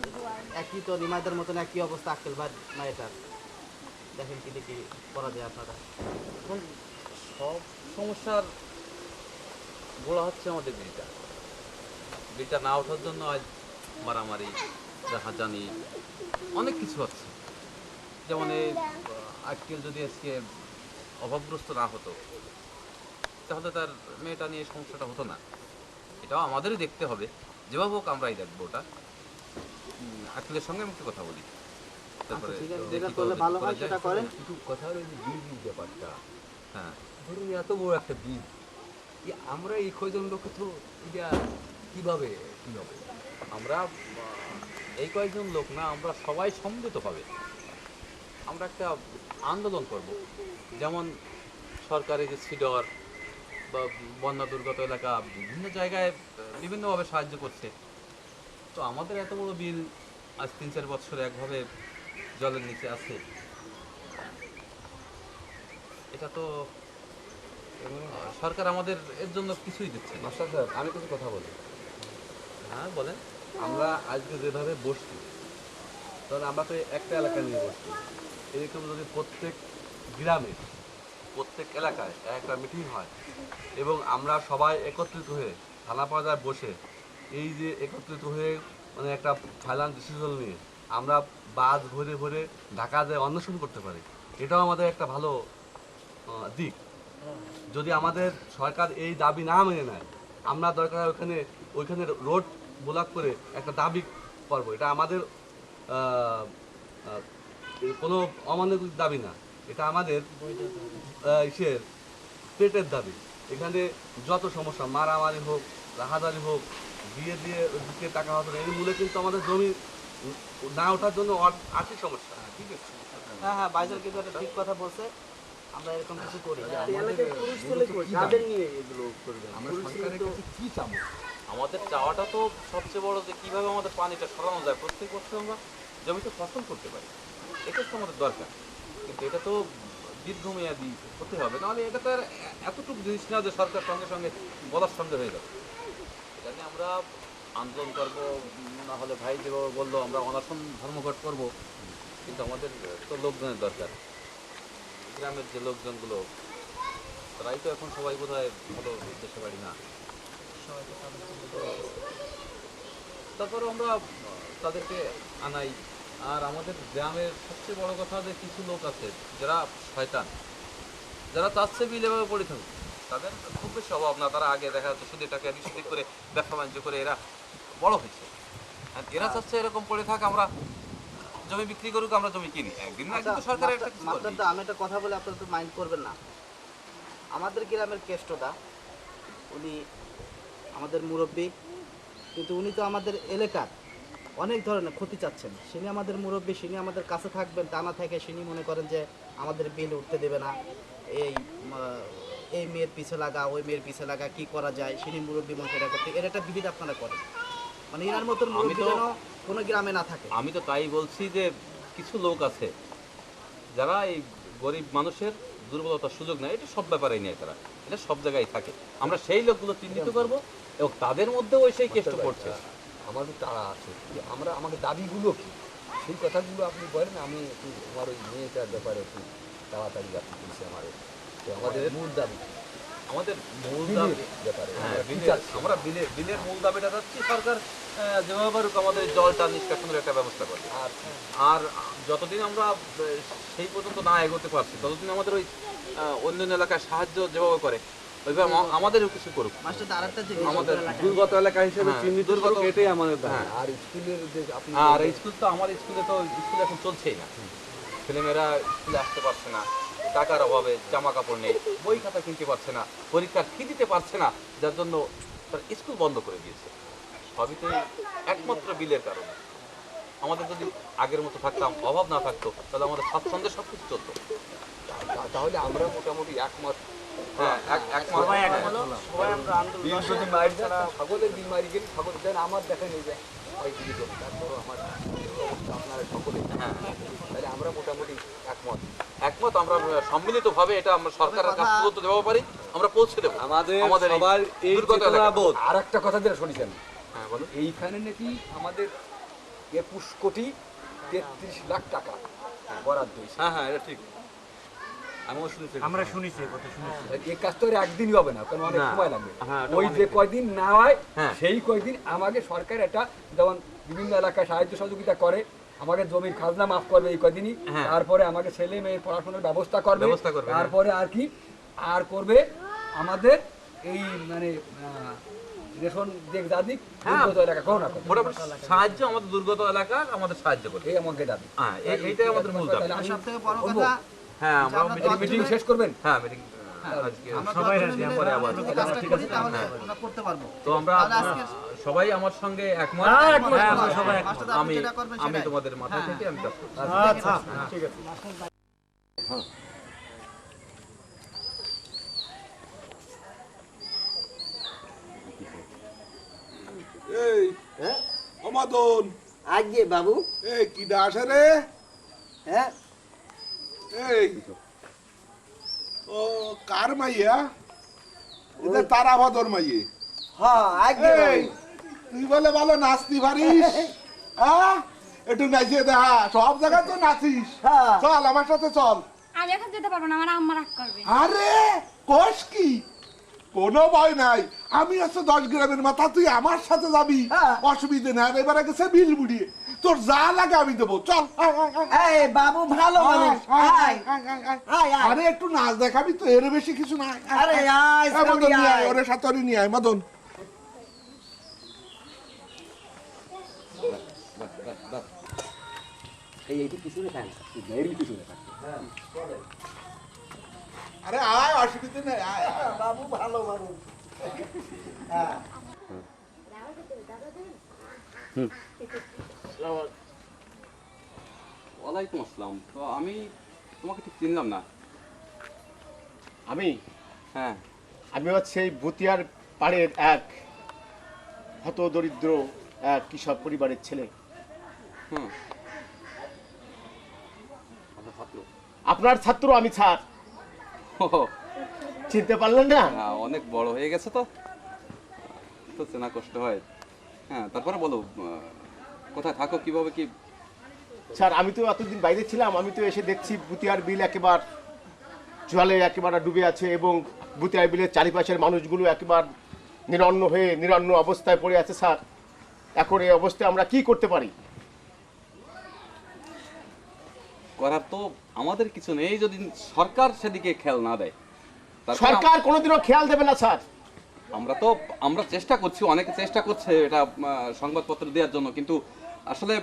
Speaker 6: একই তো রিমাইদার মতন একই অবস্থা আক্কেল ভাই মায়েটার, দেখেন কি দেখি করা যায় আপনারা।
Speaker 11: এখন সব সমস্যার গোড়া হচ্ছে আমাদের বিলটা না ওঠার জন্য আজ মারামারি, জাহাজানি, অনেক কিছু হচ্ছে। যেমন এই আজকাল যদি আজকে অভাবগ্রস্ত না হতো তাহলে তার মেয়েটা নিয়ে সমস্যাটা হতো না। এটাও আমাদেরই দেখতে হবে, যেভাবে হোক আমরাই দেখবো ওটা। আজকের সঙ্গে আমি একটু কথা বলি, তারপরে
Speaker 14: কিন্তু কথা হলো যে বিল ব্যাপারটা।
Speaker 11: হ্যাঁ,
Speaker 14: ধরুন এত বড় একটা বিল, আমরা এই কয়জন লোক তো এটা কীভাবে কী হবে?
Speaker 11: আমরা এই কয়েকজন লোক না, আমরা সবাই সম্মিলিতভাবে আমরা একটা আন্দোলন করব। যেমন সরকারি যে সিডর বা বন্যা দুর্গত এলাকা বিভিন্ন জায়গায় বিভিন্নভাবে সাহায্য করছে। তো আমাদের এত বড় বিল আজ 3-4 বছর একভাবে জলের নিচে আছে, এটা তো সরকার আমাদের এর জন্য কিছুই দিচ্ছে না।
Speaker 14: মাস্টার সাহেব, আমি কিছু কথা বলি।
Speaker 11: হ্যাঁ বলেন।
Speaker 14: আমরা আজকে যেভাবে বসছি, তখন আমরা তো একটা এলাকা নিয়ে বসছি, এরকম যদি প্রত্যেক গ্রামে প্রত্যেক এলাকায় একটা মিটিং হয় এবং আমরা সবাই একত্রিত হয়ে থানা পর্যায়ে বসে এই যে একত্রিত হয়ে মানে একটা ফাইনাল ডিসিশন নিয়ে আমরা বাস ভরে ভরে ঢাকা যায় অন্বেষণ করতে পারি, এটাও আমাদের একটা ভালো দিক। যদি আমাদের সরকার এই দাবি না মেনে নেয়, আমরা দরকার ওইখানে রোড ব্লক করে একটা দাবি করবো। এটা আমাদের কোনো অমানবিক দাবি না, এটা আমাদের ইসের পেটের দাবি। এখানে যত সমস্যা, মারামারি হোক, রাহাজারি হোক, বিয়ে দিয়ে দিকে টাকা হতো না, এর মূলে কিন্তু আমাদের জমি না ওঠার জন্য আর্থিক সমস্যা। ঠিক আছে?
Speaker 6: হ্যাঁ হ্যাঁ, বাইজার কিন্তু একটা ঠিক কথা বলছে। আমরা এরকম কিছু করি।
Speaker 11: আমাদের চাওয়াটা তো সবচেয়ে বড়, যে কিভাবে আমাদের পানিটা সরানো যায়, প্রত্যেক বছর আমরা জমিতে ফসল করতে পারি, এটা তো আমাদের দরকার। কিন্তু এটা তো দীর্ঘমেয়াদী হতে হবে, নাহলে এটা তো আর এতটুকু জিনিস না যে সরকার সঙ্গে সঙ্গে বলার সঙ্গে হয়ে যাবে। এটা নিয়ে আমরা আন্দোলন করবো, না হলে ভাই যেভাবে বললো আমরা অনশন ধর্মঘট করব। কিন্তু আমাদের তো লোকজনের দরকার, গ্রামের যে লোকজনগুলো তারাই তো এখন সবাই বোধ হয় ভালো দেশে বাড়ি না। তারপরে আমরা তাদেরকে আনাই। আর আমাদের গ্রামের সবচেয়ে বড় কথা যে কিছু লোক আছে যারা শয়তান, যারা চাচ্ছে বিল এভাবে পড়ে থাকুক, তাদের খুব বেশি অভাব না। তারা আগে দেখা যাচ্ছে শুধু টাকা বিশুদ্ধি করে ব্যবসা বাণিজ্য করে এরা বড় হয়েছে, আর এরা চাচ্ছে এরকম পড়ে থাক, আমরা জমি বিক্রি করুক, আমরা জমি কিনি। একদিন না কিন্তু সরকারের একটা কিছু করবে।
Speaker 6: আমি একটা কথা বলে আপনারা তো মাইন্ড করবেন না। আমাদের গ্রামের কেষ্টদা, উনি আমাদের মুরব্বী, কিন্তু উনি তো আমাদের এলাকার অনেক ধরনের ক্ষতি চাচ্ছেন। তিনি আমাদের মুরব্বী, তিনি আমাদের কাছে থাকবেন, তা না থেকে তিনি মনে করেন যে আমাদের বিল উঠতে দেবে না, এই মেয়ের পিছে লাগা, ওই মেয়ের পিছে লাগা, কি করা যায়, তিনি মুরব্বী মন্ত্রীরা করতে, এর একটা বিবিধ আপনারা করেন। মানে এনার মতন মুরব্বী যেন কোনো গ্রামে না থাকে।
Speaker 11: আমি তো তাই বলছি যে কিছু লোক আছে যারা এই গরিব মানুষের দুর্বলতার সুযোগ নেয়, এটা সব ব্যাপারেই নেয় তারা, এটা সব জায়গায় থাকে। আমরা সেই লোকগুলো চিহ্নিত করবো এবং তাদের মধ্যেও ওই সেই কেষ্ট পড়ছে।
Speaker 14: আমাদের তারা আছে যে আমাদের দাবিগুলো কি, সেই কথাগুলো আপনি বলেন। আমি একটু আমার ওই মেয়েটার ব্যাপারে একটু তাড়াতাড়ি আপনি বলছি আমাদের মূল দাবি।
Speaker 11: আমাদের মূল দাবি হ্যাঁ, আমরা বিলের মূল দাবিটা যাচ্ছি সরকার যেভাবে পারুক আমাদের জলটা নিষ্কাশনের একটা ব্যবস্থা করে। আর যতদিন আমরা সেই পর্যন্ত না এগোতে পারছি ততদিন আমাদের ওই অন্যান্য এলাকায় সাহায্য যেভাবে করে ওইভাবে আমাদেরও কিছু করুক। আমাদের
Speaker 14: দুর্গত এলাকা হিসেবে চিহ্নিত
Speaker 11: দুর্গত
Speaker 14: এটাই আমাদের দাবি।
Speaker 11: হ্যাঁ।
Speaker 14: আর স্কুলের যে আপনি
Speaker 11: আর স্কুল তো আমার স্কুলে তো স্কুল এখন চলছেই না, ছেলেমেয়েরা স্কুলে আসতে পারছে না, টাকার অভাবে জামা কাপড় নেই, বই খাতা কিনতে পারছে না, পরীক্ষার ফি দিতে পারছে না, যার জন্য তার স্কুল বন্ধ করে দিয়েছে। সবই তো একমাত্র বিলের কারণে। আমাদের যদি আগের মতো থাকতাম, অভাব না থাকতো, তাহলে আমাদের স্বাচ্ছন্দ্যে সব কিছু চলতো।
Speaker 4: তাহলে আমরা মোটামুটি একমত।
Speaker 11: হ্যাঁ,
Speaker 4: সবাই আমরা বিল যদি মারি ছাড়া ছাগলের বিল মারি গেলে ছাগল দেন আমার দেখা নেই যায় তারপরও আমার আপনারা সকলে
Speaker 11: হ্যাঁ,
Speaker 4: তাহলে আমরা মোটামুটি
Speaker 11: একমত আমরা সম্মিলিতভাবে এটা আমরা সরকারের কাছে পৌঁছে দেবো পারি, আমরা পৌঁছে দেবো।
Speaker 14: আমাদের সবার এই চেতনাবোধ।
Speaker 4: আর একটা কথা যেটা শুনেছেন,
Speaker 11: হ্যাঁ বলো।
Speaker 4: এইখানে নাকি আমাদের 21 কোটি 33 লাখ টাকা বরাদ্দ হয়েছে।
Speaker 11: হ্যাঁ হ্যাঁ, এটা ঠিক, আমিও শুনেছি।
Speaker 3: আমরা শুনেছি কথা শুনেছি।
Speaker 4: এই কাজ তো আর একদিনই হবে না, কারণ অনেক
Speaker 11: না।
Speaker 4: সময় লাগবে।
Speaker 11: হ্যাঁ,
Speaker 4: ওই যে কয়দিন না হয়
Speaker 11: হ্যাঁ।
Speaker 4: সেই কয়দিন আমাকে সরকার এটা যেমন বিভিন্ন এলাকায় সাহায্য সহযোগিতা করে, আমাকে জমির খাজনা মাফ করবে এই কয়দিনই,
Speaker 11: হ্যাঁ।
Speaker 4: তারপরে আমাকে ছেলে মেয়ে পড়াশোনার ব্যবস্থা করবে,
Speaker 11: হ্যাঁ।
Speaker 4: তারপরে আর কি আর করবে আমাদের এই মানে রেশন যে দাদিক দুর্গত এলাকা করোনা করবে।
Speaker 11: মোটামুটি সাহায্য আমাদের দুর্গত এলাকার আমাদের সাহায্য করবে,
Speaker 4: এই আমাকে দাবি।
Speaker 11: হ্যাঁ এইটাই আমাদের মূল দাবি।
Speaker 6: সবথেকে বড় কথা
Speaker 11: হ্যাঁ, আমরা
Speaker 4: মিটিং শেষ করবেন।
Speaker 11: হ্যাঁ, মিটিং আজকে সবাই রাজি পরে আবার ঠিক আছে।
Speaker 6: আমরা করতে পারবো।
Speaker 11: তো আমরা সবাই আমার সঙ্গে একমত।
Speaker 3: সবাই
Speaker 11: আমি তোমাদের মাথা থেকে আমি কাজ করছি।
Speaker 3: আচ্ছা ঠিক আছে।
Speaker 5: এই অমাদন
Speaker 6: আগে বাবু
Speaker 5: এই কি ডাসে রে?
Speaker 6: হ্যাঁ
Speaker 5: এই ও কার মাইয়া? এটা তারাবাদর মাইয়ে।
Speaker 6: হ্যাঁ আগে
Speaker 5: এই তুই বলে ভালো নাচতে পারিস? হ্যাঁ একটু নাচিয়ে দেখা, সব জায়গায় তো নাচিস।
Speaker 6: হ্যাঁ।
Speaker 5: চল আমার সাথে চল।
Speaker 10: আমি এখন যেতে পারবো না, আমার আম্মা রাগ করবে।
Speaker 5: আরে কোষ কি, কোনো ভয় নাই, আমি হচ্ছে 10 গ্রামের মাথা, তুই আমার সাথে যাবি, অসুবিধে নাই। আর এবারে গেছে বিল বুড়িয়ে, তোর যা লাগে আমি দেবো। চল
Speaker 6: এই বাবু ভালো মানুষ, আয় আয় আয়।
Speaker 5: আরে একটু নাচ দেখাবি তো, এর বেশি কিছু নাই।
Speaker 6: আরে আয়
Speaker 5: মদন নিয়ে আয়,
Speaker 6: আয়।
Speaker 5: ওরে সাথে নিয়ে আয় মদন। আরে আয়, অসুবিধে নেই, আয় আয়।
Speaker 6: বাবু ভালো মানুষ।
Speaker 11: ওয়ালাইকুম আসসালাম। তো আমি তোমাকে ঠিক চিনলাম না।
Speaker 1: আমি
Speaker 11: হ্যাঁ,
Speaker 1: আমি হচ্ছে এই ভুতিয়ার পাড়ের এক হতদরিদ্র এক কৃষক পরিবারের ছেলে।
Speaker 11: হুম,
Speaker 1: আপনার ছাত্র আমি ছাত্র, চিনতে পারলেন না?
Speaker 11: অনেক বড় হয়ে গেছে তো তো চেনা কষ্ট হয়। হ্যাঁ, তারপরে বলো কোথায় থাকো, কিভাবে কি?
Speaker 1: স্যার আমি তো এতদিন বাইরে ছিলাম, আমি তো এসে দেখছি ভুতিয়ার বিল একেবারে জলে একেবারে ডুবে আছে এবং ভুতিয়ার বিলের চারিপাশের মানুষগুলো একেবারে নিরন্ন অবস্থায় পড়ে আছে। স্যার এখন এই অবস্থায় আমরা কি করতে পারি?
Speaker 11: করার তো আমাদের কিছু নেই যদি সরকার সেদিকে খেয়াল না দেয়।
Speaker 1: সরকার কোনোদিনও খেয়াল দেবে না স্যার।
Speaker 11: আমরা চেষ্টা করছি, অনেকে চেষ্টা করছে এটা সংবাদপত্র দেওয়ার জন্য, কিন্তু আসলে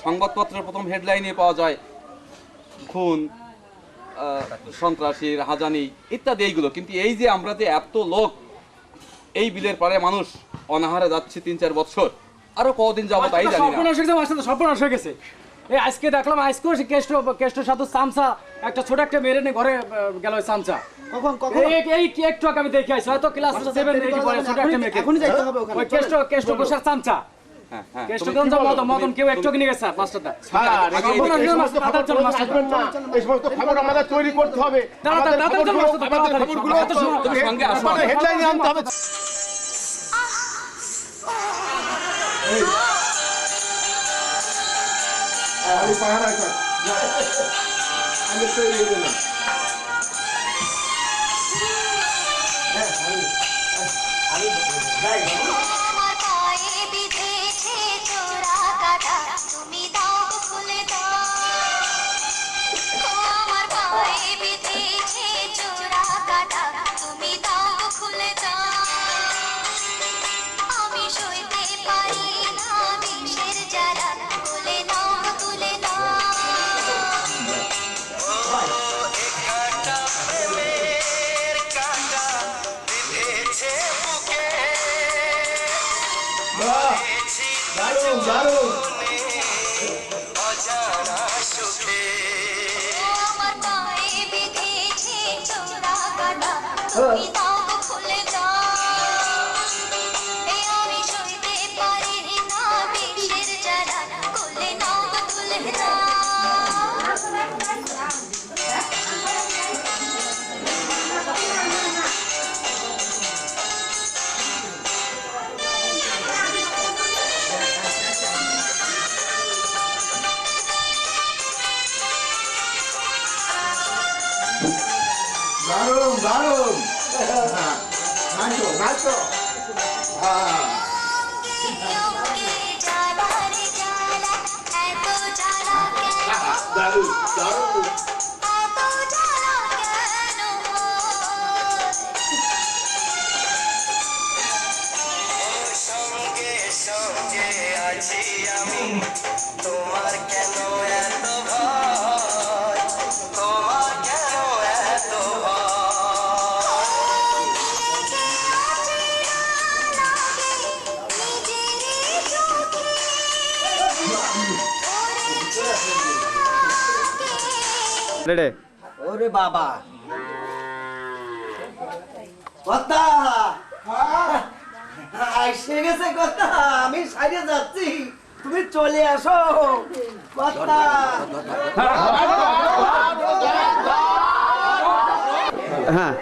Speaker 11: সংবাদপত্রের প্রথম হেডলাইনে পাওয়া যায় খুন, সন্ত্রাসী, রাহাজানি ইত্যাদি এইগুলো, কিন্তু এই যে আমরা যে এত লোক এই বিলের পাড়ে মানুষ অনাহারে যাচ্ছে 3-4 বছর, আরো কতদিন যাবো তাই জানি না।
Speaker 13: সর্বনাশ হয়ে গেছে। এই আজকে দেখলাম আজকেও সে কেষ্ট সাধু সামসা একটা ছোট একটা মেরে নিয়ে ঘরে গেল সামসা।
Speaker 6: কখন
Speaker 13: এই কি একটু আগে আমি দেখে আইছি, হয়তো ক্লাস 7 8 পড়ে ছোট একটা মেয়ে।
Speaker 6: এখনই যাইতে হবে ওখানে।
Speaker 13: ওই কেষ্ট বসার সামসা। কেষ্টগঞ্জ মদন কেউ একটু নিয়ে গেছে মাস্টারটা।
Speaker 1: স্যার এই সমস্ত খবর আমাদের তৈরি করতে হবে। হেডলাইনে আনতে হবে।
Speaker 5: আমি পাহাড়ায় থাক, আমি তো এই না।
Speaker 6: আমি যাই বাবু।
Speaker 15: আমার পায়ে বিঁধেছে চোরা কাটা, তুমি দাও খুলে দাও। আমার পায়ে বিঁধেছে চোরা কাটা, তুমি দাও খুলে দাও। আমি সইতে পারি না বিষের জ্বালা, খুলে দাও তুলে দাও।
Speaker 5: দারুণ দারুণ।
Speaker 15: আমার পায়ে বিঁধেছে চোরা কাটা, তুমি দাও খুলে দাও। আমি সইতে পারি না বিষের জ্বালা, খুলে দাও তুলে দাও।
Speaker 5: দারুণ দারুণ। নাচো নাচো। হ্যাঁ দারুণ দারুণ।
Speaker 15: সঙ্গে সঙ্গে আছি আমি, তোমার কেন এত ভয়, তোমার কেন এত
Speaker 6: ভয়। ওরে বাবা কথা এসে গেছে কথা, আমি সাইডে যাচ্ছি, তুমি চলে আসো কথা। হ্যাঁ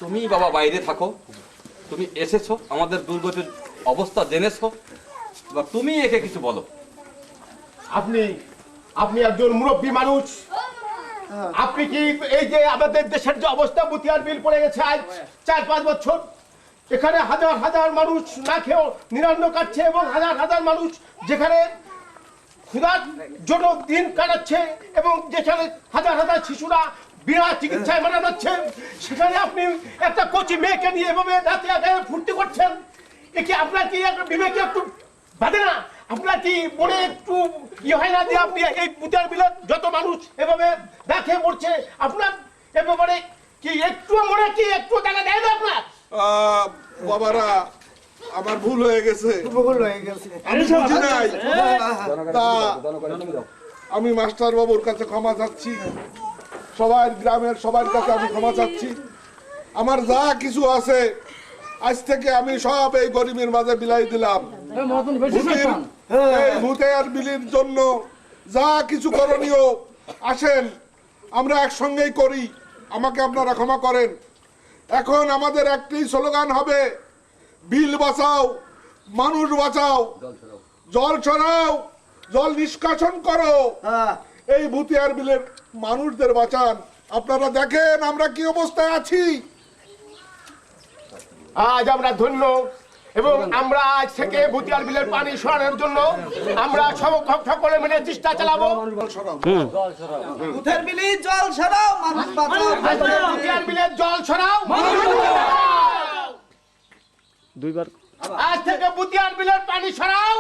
Speaker 11: তুমি বাবা বাইরে থাকো, তুমি এসেছো, আমাদের দুর্গতির অবস্থা জেনেছো, বা তুমি একে কিছু বলো।
Speaker 16: আপনি একজন মুরব্বী মানুষ, আপনি কি এই যে আমাদের দেশের যে অবস্থা, বুতিয়ার বিল পড়ে গেছে আজ 4-5 বছর, এখানে হাজার হাজার মানুষ না খেয়েও নিরান্ন কাটছে এবং হাজার হাজার মানুষ যেখানে ক্ষুধার জন্য দিন কাটাচ্ছে এবং যেখানে হাজার হাজার শিশুরা বিনা চিকিৎসায় মারা যাচ্ছে, সেখানে আপনি একটা কচি মেয়েকে নিয়ে এভাবে রাতে আগে ফুর্তি করছেন, এ কি আপনার কি বিবেকে একটু বাদে না? আপনার কি মনে একটু ইয়ে হয় না যে আপনি এই বুতিয়ার বিলের যত মানুষ এভাবে দেখে মরছে, আপনার এ ব্যাপারে কি একটু মনে কি একটু টাকা দেয় না আপনার?
Speaker 5: বাবারা আমার ভুল হয়ে গেছে, আমি বুঝি নাই। তা আমি মাস্টার বাবুর কাছে ক্ষমা চাচ্ছি, সবার গ্রামের সবার কাছে আমি ক্ষমা চাচ্ছি। আমার যা কিছু আছে আজ থেকে আমি সব এই গরিবের মাঝে বিলাই দিলাম। এই ভূতের বিলির জন্য যা কিছু করণীয় আসেন আমরা একসঙ্গেই করি, আমাকে আপনারা ক্ষমা করেন। এখন আমাদের একটি স্লোগান হবে, বিল বাঁচাও, মানুষ বাঁচাও, জল ছড়াও, জল নিষ্কাশন করো, এই ভূতিয়ার বিলের মানুষদের বাঁচান। আপনারা দেখেন আমরা কি অবস্থায় আছি।
Speaker 16: আজ আমরা ধন্য এবং আমরা আজ থেকে ভুতিয়ার বিলের পানি সরানোর জন্য আমরা সকলে মিলে চেষ্টা চালাবো।
Speaker 6: ভূতের বিলি জল ছড়াও, মানুষ বাঁচাও।
Speaker 16: ভুতিয়ার বিলের জল ছড়াও, দুইবার। আজ থেকে ভুতিয়ার বিলের পানি সরাও।